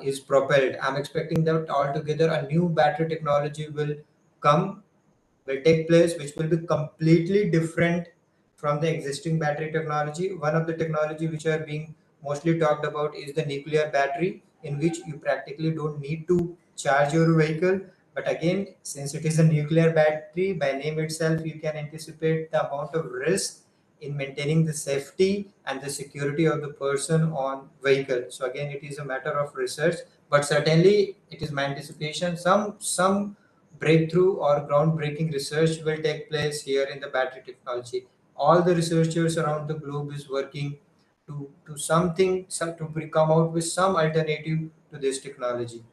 is propelled, I'm expecting that altogether a new battery technology will take place, which will be completely different from the existing battery technology. One of the technology which are being mostly talked about is the nuclear battery, in which you practically don't need to charge your vehicle. But again, since it is a nuclear battery, by name itself, you can anticipate the amount of risk in maintaining the safety and the security of the person on vehicle. So again, it is a matter of research, but certainly it is my anticipation. Some breakthrough or groundbreaking research will take place here in the battery technology. All the researchers around the globe is working to to come out with some alternative to this technology.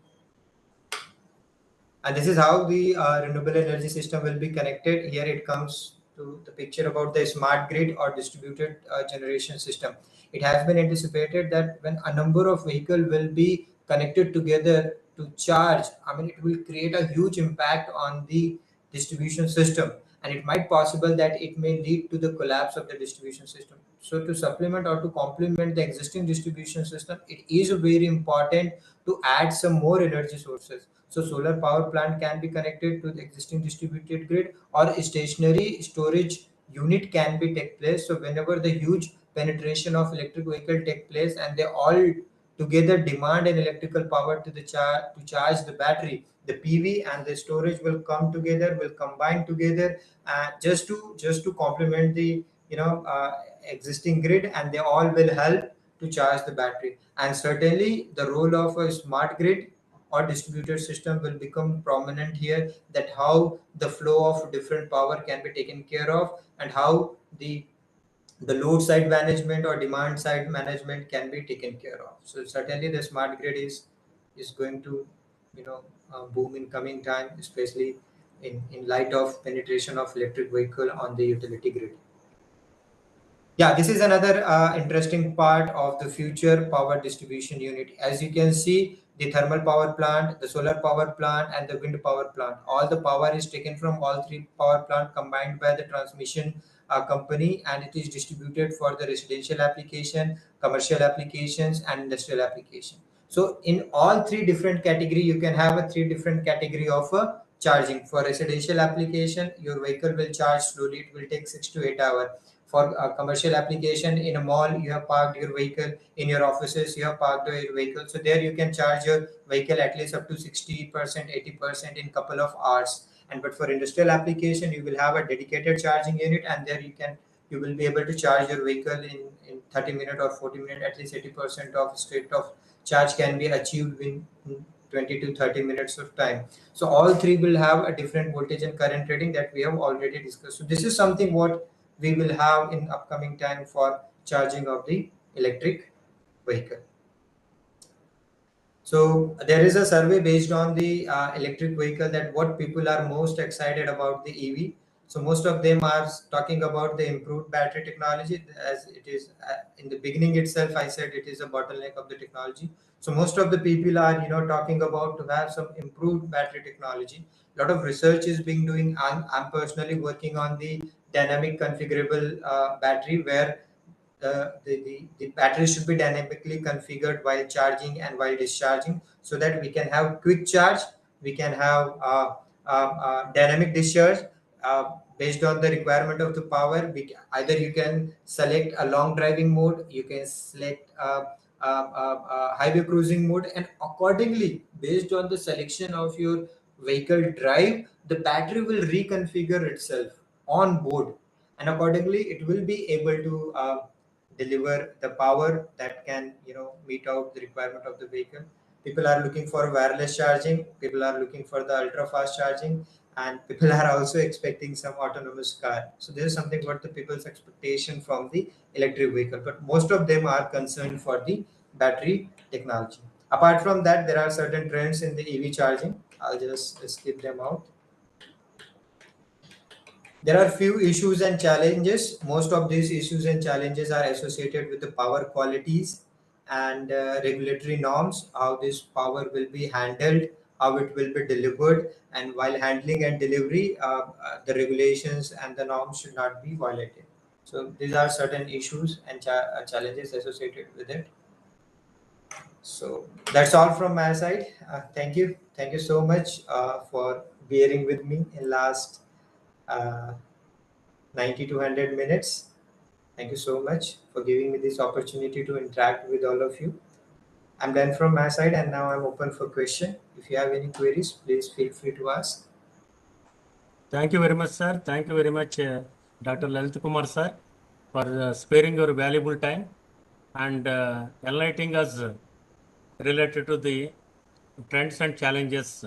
And this is how the renewable energy system will be connected. Here it comes to the picture about the smart grid or distributed generation system. It has been anticipated that when a number of vehicles will be connected together to charge, I mean, it will create a huge impact on the distribution system, and it might possible that it may lead to the collapse of the distribution system. So to supplement or to complement the existing distribution system, it is very important to add some more energy sources. So solar power plant can be connected to the existing distributed grid, or a stationary storage unit can be take place. So whenever the huge penetration of electric vehicle take place and they all together demand an electrical power to the charge the battery, the PV and the storage will come together, will combine together, just to complement the existing grid, and they all will help to charge the battery. And certainly the role of a smart grid or distributed system will become prominent here, that how the flow of different power can be taken care of, and how the load side management or demand side management can be taken care of. So certainly the smart grid is going to boom in coming time, especially in light of penetration of electric vehicle on the utility grid. Yeah, this is another interesting part of the future power distribution unit. As you can see, the thermal power plant, the solar power plant, and the wind power plant. All the power is taken from all three power plant combined by the transmission company, and it is distributed for the residential application, commercial applications, and industrial application. So in all three different category, you can have a three different category of charging. For residential application, your vehicle will charge slowly. It will take 6 to 8 hours. For a commercial application, in a mall you have parked your vehicle, in your offices you have parked your vehicle, so there you can charge your vehicle at least up to 60%, 80% in couple of hours. And but for industrial application, you will have a dedicated charging unit, and there you will be able to charge your vehicle in 30 minutes or 40 minutes. At least 80% of state of charge can be achieved in 20 to 30 minutes of time. So all three will have a different voltage and current rating that we have already discussed. So this is something what we will have in upcoming time for charging of the electric vehicle. So there is a survey based on the electric vehicle, that what people are most excited about the EV. So most of them are talking about the improved battery technology, as it is in the beginning itself I said it is a bottleneck of the technology. So most of the people are talking about to have some improved battery technology. A lot of research is being doing. I'm personally working on the dynamic configurable battery, where the battery should be dynamically configured while charging and while discharging, so that we can have quick charge, we can have dynamic discharge based on the requirement of the power. Either you can select a long driving mode, you can select highway cruising mode, and accordingly, based on the selection of your vehicle drive, the battery will reconfigure itself on board, and accordingly it will be able to deliver the power that can meet out the requirement of the vehicle. People are looking for wireless charging, people are looking for the ultra fast charging, and people are also expecting some autonomous car. So this is something what the people's expectation from the electric vehicle, but most of them are concerned for the battery technology. Apart from that, there are certain trends in the EV charging. I'll just skip them out. There are few issues and challenges. Most of these issues and challenges are associated with the power qualities and regulatory norms, how this power will be handled, how it will be delivered, and while handling and delivery, the regulations and the norms should not be violated. So these are certain issues and challenges associated with it. So that's all from my side. Thank you so much for bearing with me in last uh, 90 to 100 minutes. Thank you so much for giving me this opportunity to interact with all of you. I'm done from my side, and now I'm open for question. If you have any queries, please feel free to ask. Thank you very much, sir. Thank you very much, Dr. Lalit Kumar, sir, for sparing your valuable time and enlightening us related to the trends and challenges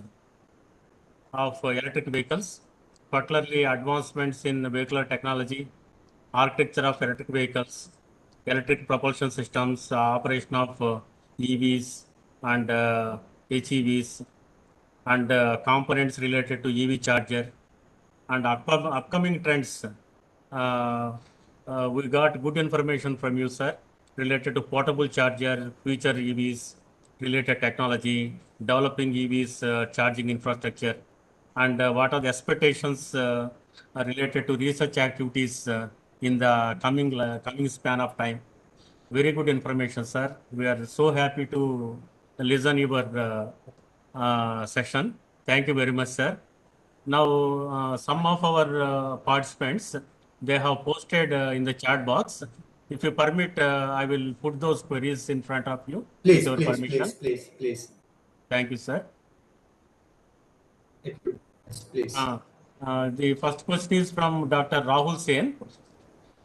of electric vehicles, particularly advancements in vehicular technology, architecture of electric vehicles, electric propulsion systems, operation of EVs and HEVs, and components related to EV charger, and upcoming trends. We got good information from you, sir, related to portable charger, future EVs, related technology, developing EVs charging infrastructure, and what are the expectations related to research activities in the coming span of time. Very good information, sir. We are so happy to listen your session. Thank you very much, sir. Now, some of our participants, they have posted in the chat box. If you permit, I will put those queries in front of you. Please, with your please, permission. please. Thank you, sir. Please. The first question is from Dr. Rahul Sen.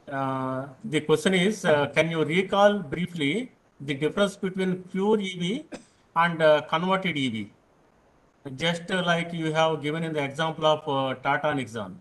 The question is, can you recall briefly the difference between pure EV and converted EV? Just like you have given in the example of Tata Nexon.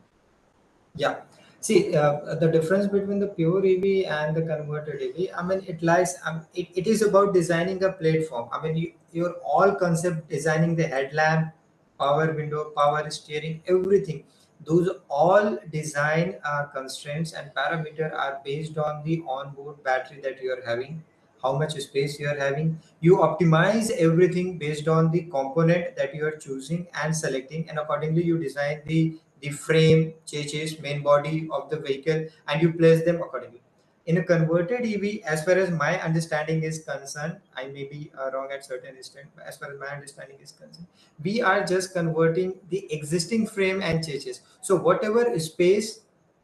Yeah. See, the difference between the pure EV and the converted EV, I mean, it lies, it is about designing a platform. I mean, your all concept, designing the headlamp, power window, power steering, everything. Those all design constraints and parameter are based on the onboard battery that you are having, how much space you are having. You optimize everything based on the component that you are choosing and selecting, and accordingly you design the frame, chassis, main body of the vehicle, and you place them accordingly. In a converted EV, as far as my understanding is concerned, I may be wrong at certain extent, but as far as my understanding is concerned, we are just converting the existing frame and chassis. So whatever space,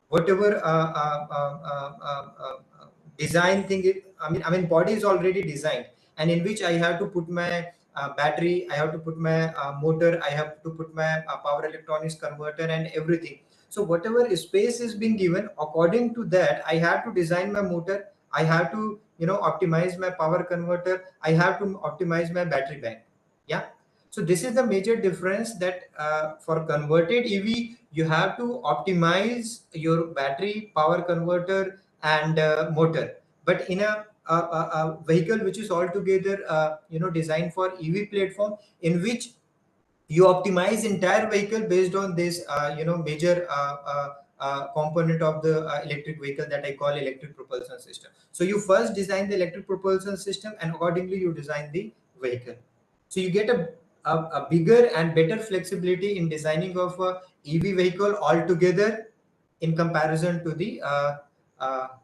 whatever design thing, I mean, body is already designed, and in which I have to put my battery, I have to put my motor, I have to put my power electronics converter and everything. So whatever space is being given, according to that, I have to design my motor, I have to, optimize my power converter, I have to optimize my battery bank. Yeah. So this is the major difference, that for converted EV, you have to optimize your battery, power converter, and motor. But in a vehicle which is altogether designed for EV platform, in which you optimize entire vehicle based on this major component of the electric vehicle that I call electric propulsion system. So you first design the electric propulsion system, and accordingly you design the vehicle. So you get a bigger and better flexibility in designing of a EV vehicle altogether, in comparison to the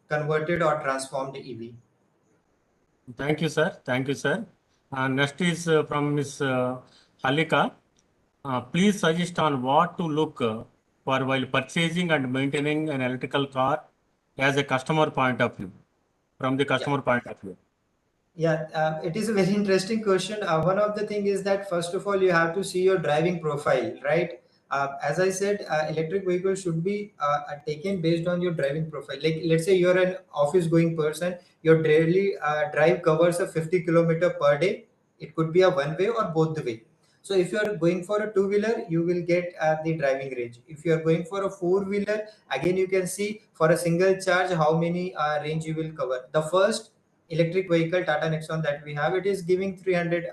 converted or transformed EV. Thank you, sir. Thank you, sir. Next is from Ms. Halika. Please suggest on what to look for while purchasing and maintaining an electrical car as a customer point of view, from the customer point of view. Yeah, it is a very interesting question. One of the thing is that, first of all, you have to see your driving profile, right? As I said, electric vehicle should be taken based on your driving profile. Like, let's say you're an office going person, your daily drive covers a 50 kilometer per day. It could be a one way or both the way. So if you are going for a two-wheeler, you will get the driving range. If you are going for a four-wheeler, again, you can see for a single charge how many range you will cover. The first electric vehicle Tata Nexon that we have, it is giving 300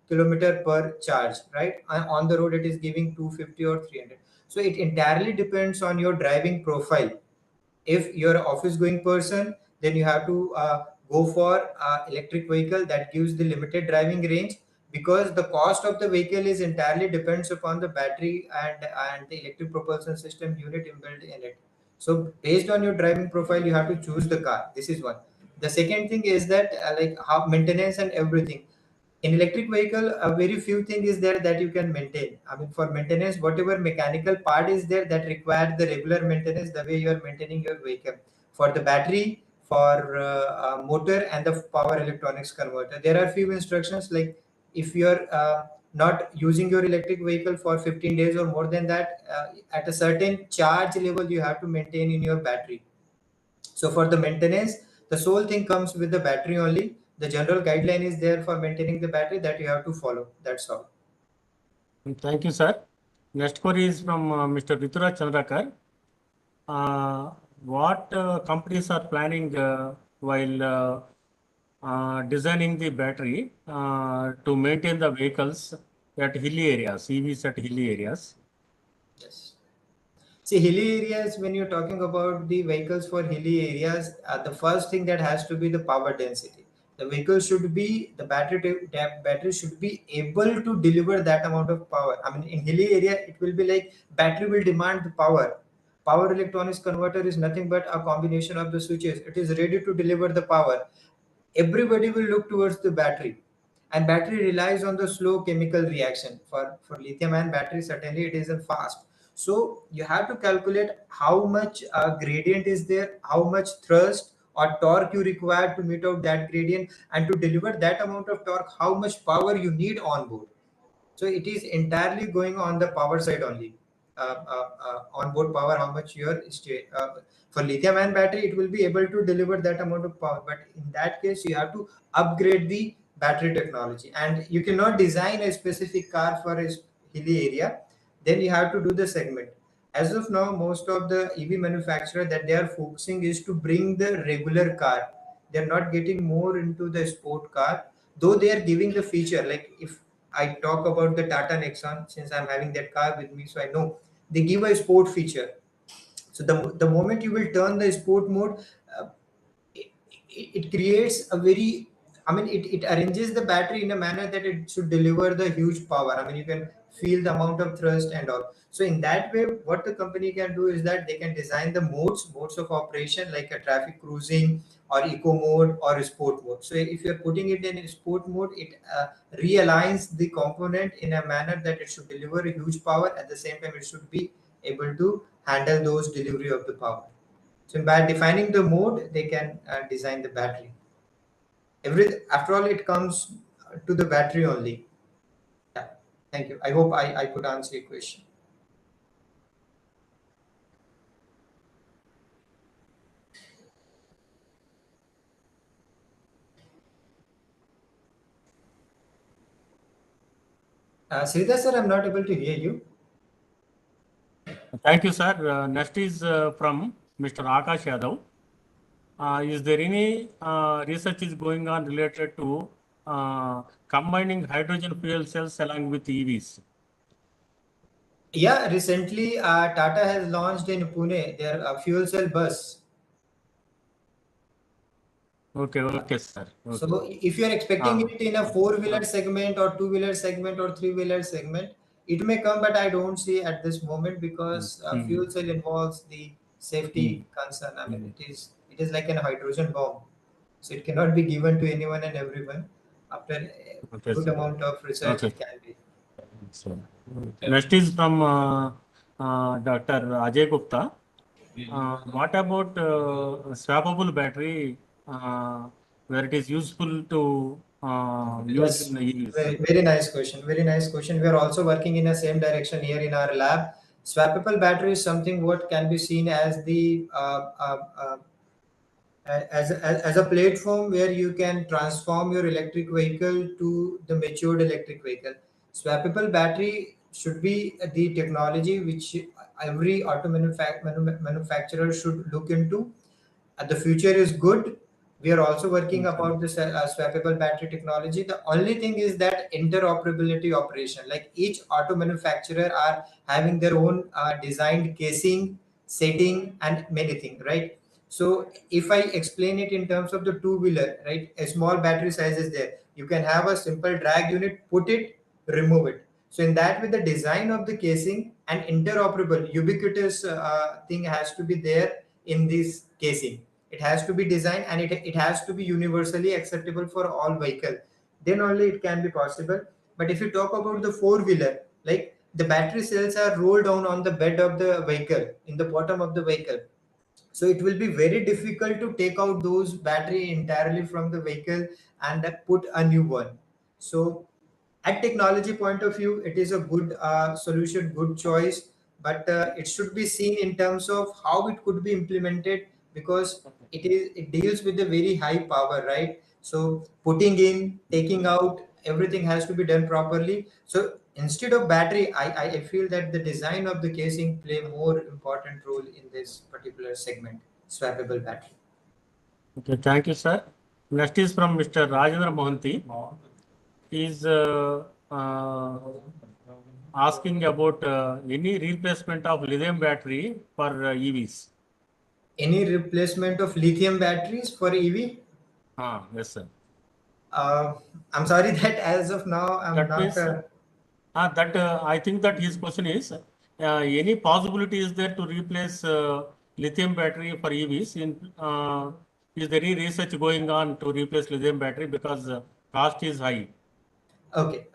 kilometer per charge, right? On the road, it is giving 250 or 300. So it entirely depends on your driving profile. If you're an office going person, then you have to go for electric vehicle that gives the limited driving range, because the cost of the vehicle is entirely depends upon the battery and the electric propulsion system unit inbuilt in it. So based on your driving profile, you have to choose the car. This is one. The second thing is that like how maintenance and everything. In electric vehicle, a very few thing is there that you can maintain. I mean, for maintenance, whatever mechanical part is there that require the regular maintenance, the way you are maintaining your vehicle. For the battery, for motor, and the power electronics converter, there are few instructions, like if you are not using your electric vehicle for 15 days or more than that, at a certain charge level you have to maintain in your battery. So for the maintenance, the sole thing comes with the battery only. The general guideline is there for maintaining the battery that you have to follow. That's all. Thank you, sir. Next query is from Mr. Rituraj Chandrakar. What companies are planning while designing the battery to maintain the vehicles at hilly areas, EVs at hilly areas? Yes. See, hilly areas, when you're talking about the vehicles for hilly areas, the first thing that has to be the power density. The vehicle should be, the battery should be able to deliver that amount of power. I mean, in hilly area, it will be like battery will demand the power. Power electronics converter is nothing but a combination of the switches. It is ready to deliver the power. Everybody will look towards the battery, and battery relies on the slow chemical reaction. For lithium ion battery, certainly it isn't fast. So you have to calculate how much gradient is there, how much thrust or torque you require to meet out that gradient, and to deliver that amount of torque, how much power you need on board. So it is entirely going on the power side only. Onboard power, how much for lithium ion battery, it will be able to deliver that amount of power. But in that case, you have to upgrade the battery technology, and you cannot design a specific car for a hilly area. Then you have to do the segment. As of now, most of the EV manufacturer that they are focusing is to bring the regular car. They're not getting more into the sport car, though they are giving the feature. Like if I talk about the Tata Nexon, since I'm having that car with me, so I know they give a sport feature. So the moment you will turn the sport mode, uh, it creates a very, I mean, it arranges the battery in a manner that it should deliver the huge power. I mean, you can feel the amount of thrust and all. So in that way, what the company can do is that they can design the modes of operation, like a traffic cruising or eco mode or a sport mode. So if you're putting it in a sport mode, it realigns the component in a manner that it should deliver a huge power. At the same time, it should be able to handle those delivery of the power. So by defining the mode, they can design the battery. After all, it comes to the battery only. Yeah. Thank you. I hope I could answer your question. Sridhar sir, I'm not able to hear you. Thank you, sir. Next is from Mr. Akash Yadav. Is there any research is going on related to combining hydrogen fuel cells along with EVs? Yeah, recently Tata has launched in Pune their fuel cell bus. Okay, sir. Okay. So if you're expecting it in a four-wheeler segment or two-wheeler segment or three-wheeler segment, it may come, but I don't see at this moment, because fuel cell involves the safety concern. I mean, it is like an hydrogen bomb, so it cannot be given to anyone and everyone. After a Okay, good sir. amount of research, Okay. it can be. So, next is from Dr. Ajay Gupta. What about swappable battery where it is useful to use Yes, in the EVs? very nice question. Very nice question. We are also working in the same direction here in our lab. Swappable battery is something what can be seen as the as a platform where you can transform your electric vehicle to the matured electric vehicle. Swappable battery should be the technology which every manufacturer should look into. The future is good. We are also working about this swappable battery technology. The only thing is that interoperability operation, like each auto manufacturer are having their own designed casing, setting, and many things, right? So if I explain it in terms of the two-wheeler, right, a small battery size is there. You can have a simple drag unit, put it, remove it. So in that way, the design of the casing and interoperable, ubiquitous thing has to be there in this casing. It has to be designed, and it has to be universally acceptable for all vehicle. Then only it can be possible. But if you talk about the four-wheeler, like the battery cells are rolled down on the bed of the vehicle, in the bottom of the vehicle, so it will be very difficult to take out those battery entirely from the vehicle and put a new one. So at technology point of view, it is a good solution, good choice, but it should be seen in terms of how it could be implemented, because it deals with a very high power, right? So putting in, taking out, everything has to be done properly. So instead of battery, I feel that the design of the casing play more important role in this particular segment, swappable battery. Okay, thank you, sir. Next is from Mr. Rajendra Mohanty. He is asking about any replacement of lithium battery for EVs. Any replacement of lithium batteries for EV? Yes, sir. I'm sorry that as of now I'm That not. means I think that his question is any possibility is there to replace lithium battery for EVs? Is there any research going on to replace lithium battery because cost is high? Okay.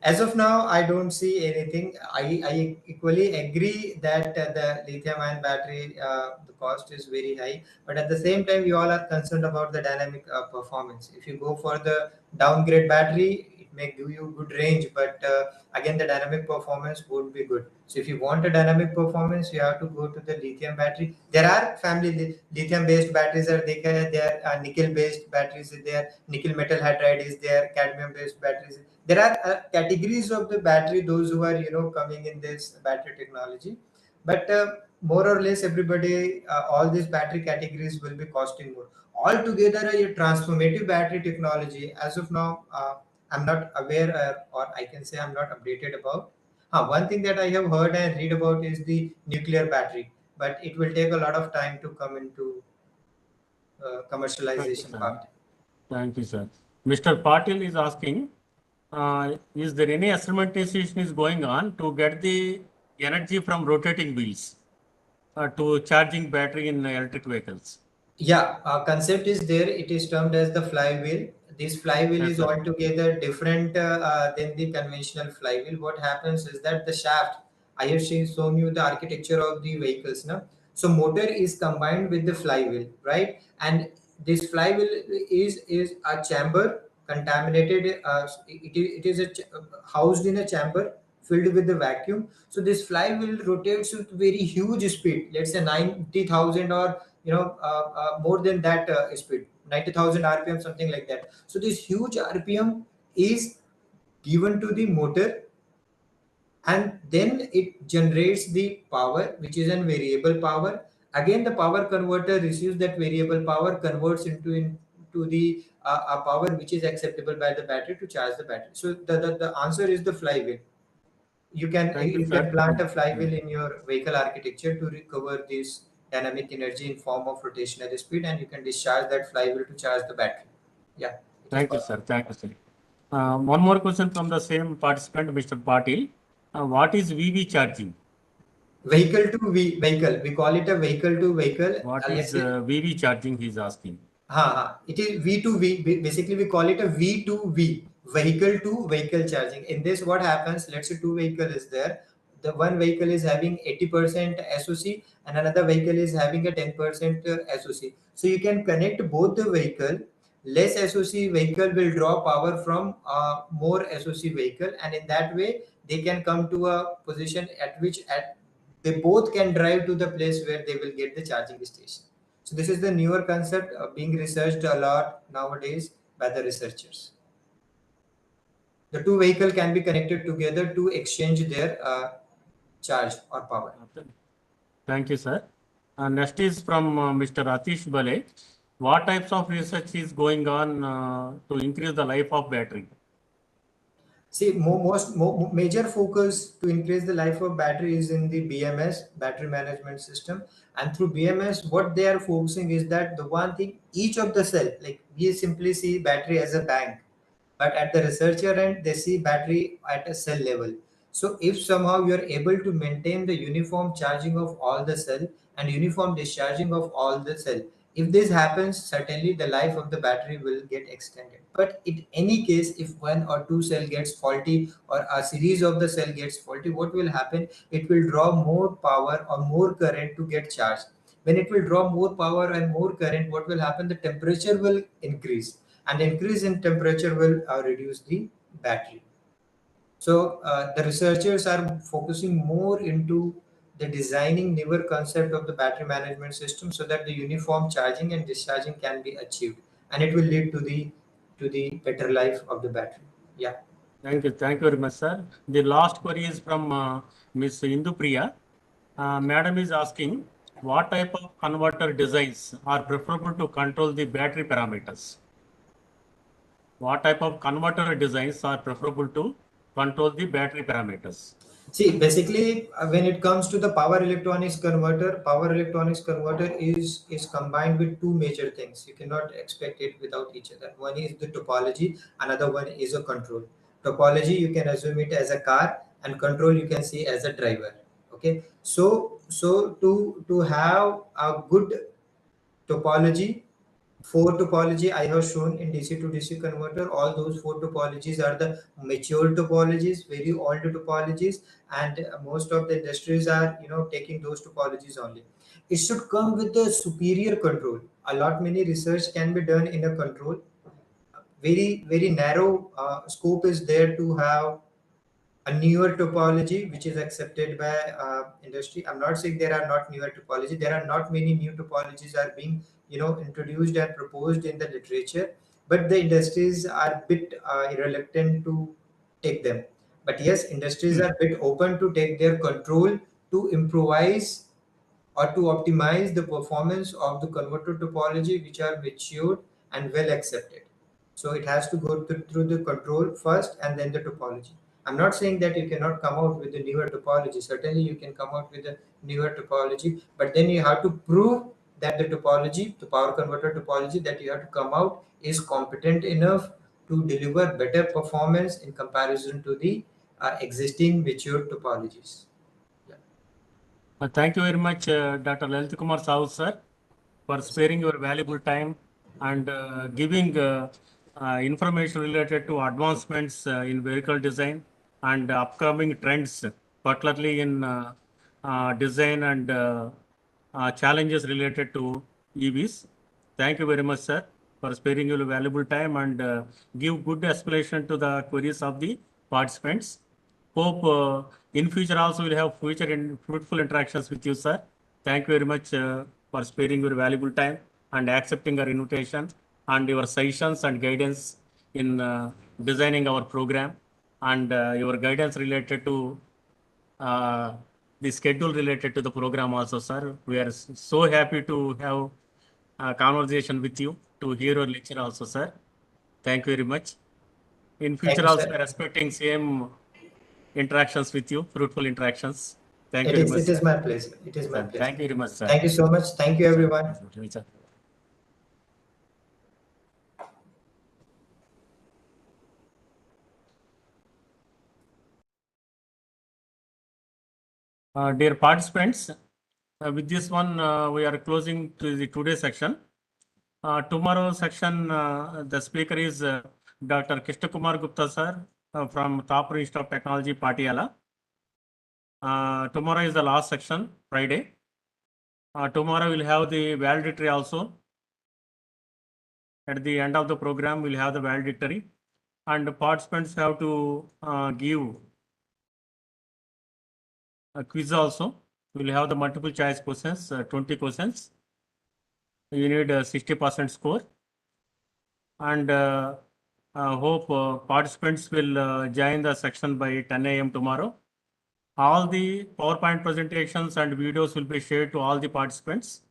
As of now, I don't see anything. I equally agree that the lithium-ion battery, the cost is very high. But at the same time, we all are concerned about the dynamic performance. If you go for the downgrade battery, it may give you good range, but again, the dynamic performance won't be good. So if you want a dynamic performance, you have to go to the lithium battery. There are family lithium-based batteries are there. There are nickel-based batteries. There nickel metal hydride is there. Cadmium-based batteries. There are categories of the battery, those who are coming in this battery technology, but more or less everybody, all these battery categories will be costing more. Altogether, a transformative battery technology as of now, I'm not aware, or I can say I'm not updated about. One thing that I have heard and read about is the nuclear battery, but it will take a lot of time to come into Thank you, commercialization sir. part. Thank you, sir. Mr. Patil is asking, is there any experimentation is going on to get the energy from rotating wheels to charging battery in electric vehicles? Yeah, concept is there. It is termed as the flywheel. This flywheel Yes, is sir. altogether different than the conventional flywheel. What happens is that the shaft, I have shown you the architecture of the vehicles now. So motor is combined with the flywheel, right? And this flywheel is a chamber contaminated. It is housed in a chamber filled with the vacuum. So this flywheel rotates with very huge speed. Let's say 90,000 or more than that speed, 90,000 rpm, something like that. So this huge rpm is given to the motor, and then it generates the power, which is a variable power. Again, the power converter receives that variable power, converts into the a power which is acceptable by the battery to charge the battery. So the answer is the flywheel. you can Thank you, you can sir. plant a flywheel in your vehicle architecture to recover this dynamic energy in form of rotational speed, and you can discharge that flywheel to charge the battery. Yeah, it is Thank you, possible. sir. Thank you, sir. One more question from the same participant, Mr. Patil. What is VV charging? Vehicle to vehicle, we call it a vehicle to vehicle. What Let's is say, VV charging? He's asking. it is V to V. Basically, we call it a V to V, vehicle to vehicle charging. In this, what happens? Let's say two vehicle is there. The one vehicle is having 80% SOC, and another vehicle is having a 10% SOC. So you can connect both the vehicle. Less SOC vehicle will draw power from more SOC vehicle, and in that way, they can come to a position at which they both can drive to the place where they will get the charging station. So this is the newer concept being researched a lot nowadays by the researchers. The two vehicle can be connected together to exchange their charge or power. Thank you, sir. Next is from Mr. Atish Bale. What types of research is going on to increase the life of battery? See, major focus to increase the life of battery is in the BMS, battery management system. And through BMS, what they are focusing is that the one thing, each of the cell, like we simply see battery as a bank, but at the researcher end, they see battery at a cell level. So if somehow you are able to maintain the uniform charging of all the cell and uniform discharging of all the cell, if this happens, certainly the life of the battery will get extended. But in any case, if one or two cell gets faulty or a series of the cell gets faulty, what will happen? It will draw more power or more current to get charged. When it will draw more power and more current, what will happen? The temperature will increase, and increase in temperature will reduce the battery. So the researchers are focusing more into the designing newer concept of the battery management system so that the uniform charging and discharging can be achieved, and it will lead to the better life of the battery. Yeah. Thank you very much, sir. The last query is from Ms. Indu Priya. Madam is asking, what type of converter designs are preferable to control the battery parameters? What type of converter designs are preferable to control the battery parameters? See, basically, when it comes to the power electronics converter is combined with two major things. You cannot expect it without each other. One is the topology, another one is a control. Topology, you can assume it as a car, and control you can see as a driver. Okay, so to have a good topology, four topology I have shown in DC to DC converter. All those four topologies are the mature topologies, very old topologies, and most of the industries are taking those topologies only. It should come with the superior control. A lot many research can be done in a control. Very narrow scope is there to have a newer topology which is accepted by industry. I'm not saying there are not newer topology. There are not many new topologies are being introduced and proposed in the literature, but the industries are a bit reluctant to take them. But yes, industries are a bit open to take their control to improvise or to optimize the performance of the converter topology which are matured and well accepted. So it has to go through the control first and then the topology. I'm not saying that you cannot come out with the newer topology. Certainly you can come out with a newer topology, but then you have to prove that the topology, the power converter topology that you have to come out is competent enough to deliver better performance in comparison to the existing mature topologies. Thank you very much, Dr. Lalit Kumar Sahu, sir, for sparing your valuable time and giving information related to advancements in vehicle design and upcoming trends, particularly in design and challenges related to EVs. Thank you very much, sir, for sparing your valuable time and give good explanation to the queries of the participants. Hope in future also we'll have future and fruitful interactions with you, sir. Thank you very much for sparing your valuable time and accepting our invitation and your suggestions and guidance in designing our program and your guidance related to the schedule related to the program also, sir. We are so happy to have a conversation with you, to hear your lecture also, sir. Thank you very much. In future you, also, sir. we are expecting same interactions with you, fruitful interactions. Thank you It very much. is. It is my pleasure. It is my Sir, pleasure. thank you very much, sir. Thank you so much. Thank you, everyone. Sir. Dear participants, with this one, we are closing to the today's section. Tomorrow section, the speaker is Dr. Krishna Kumar Gupta, sir, from Thapar Institute of Technology, Patiala. Tomorrow is the last section, Friday. Tomorrow we'll have the valedictory also. At the end of the program, we'll have the valedictory, and the participants have to give a quiz also. We'll have the multiple choice questions, 20 questions. You need a 60% score. And hope participants will join the section by 10 a.m. tomorrow. All the PowerPoint presentations and videos will be shared to all the participants.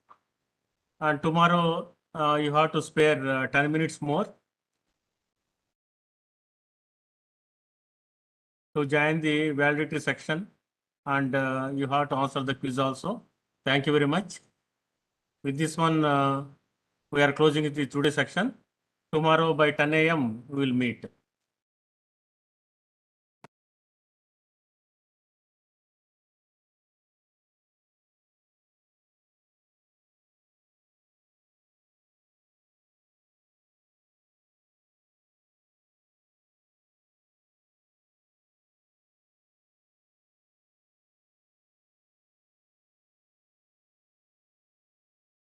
And tomorrow you have to spare 10 minutes more to join the valedictory section, and you have to answer the quiz also. Thank you very much. With this one, we are closing the today's section. Tomorrow by 10 a.m. we will meet.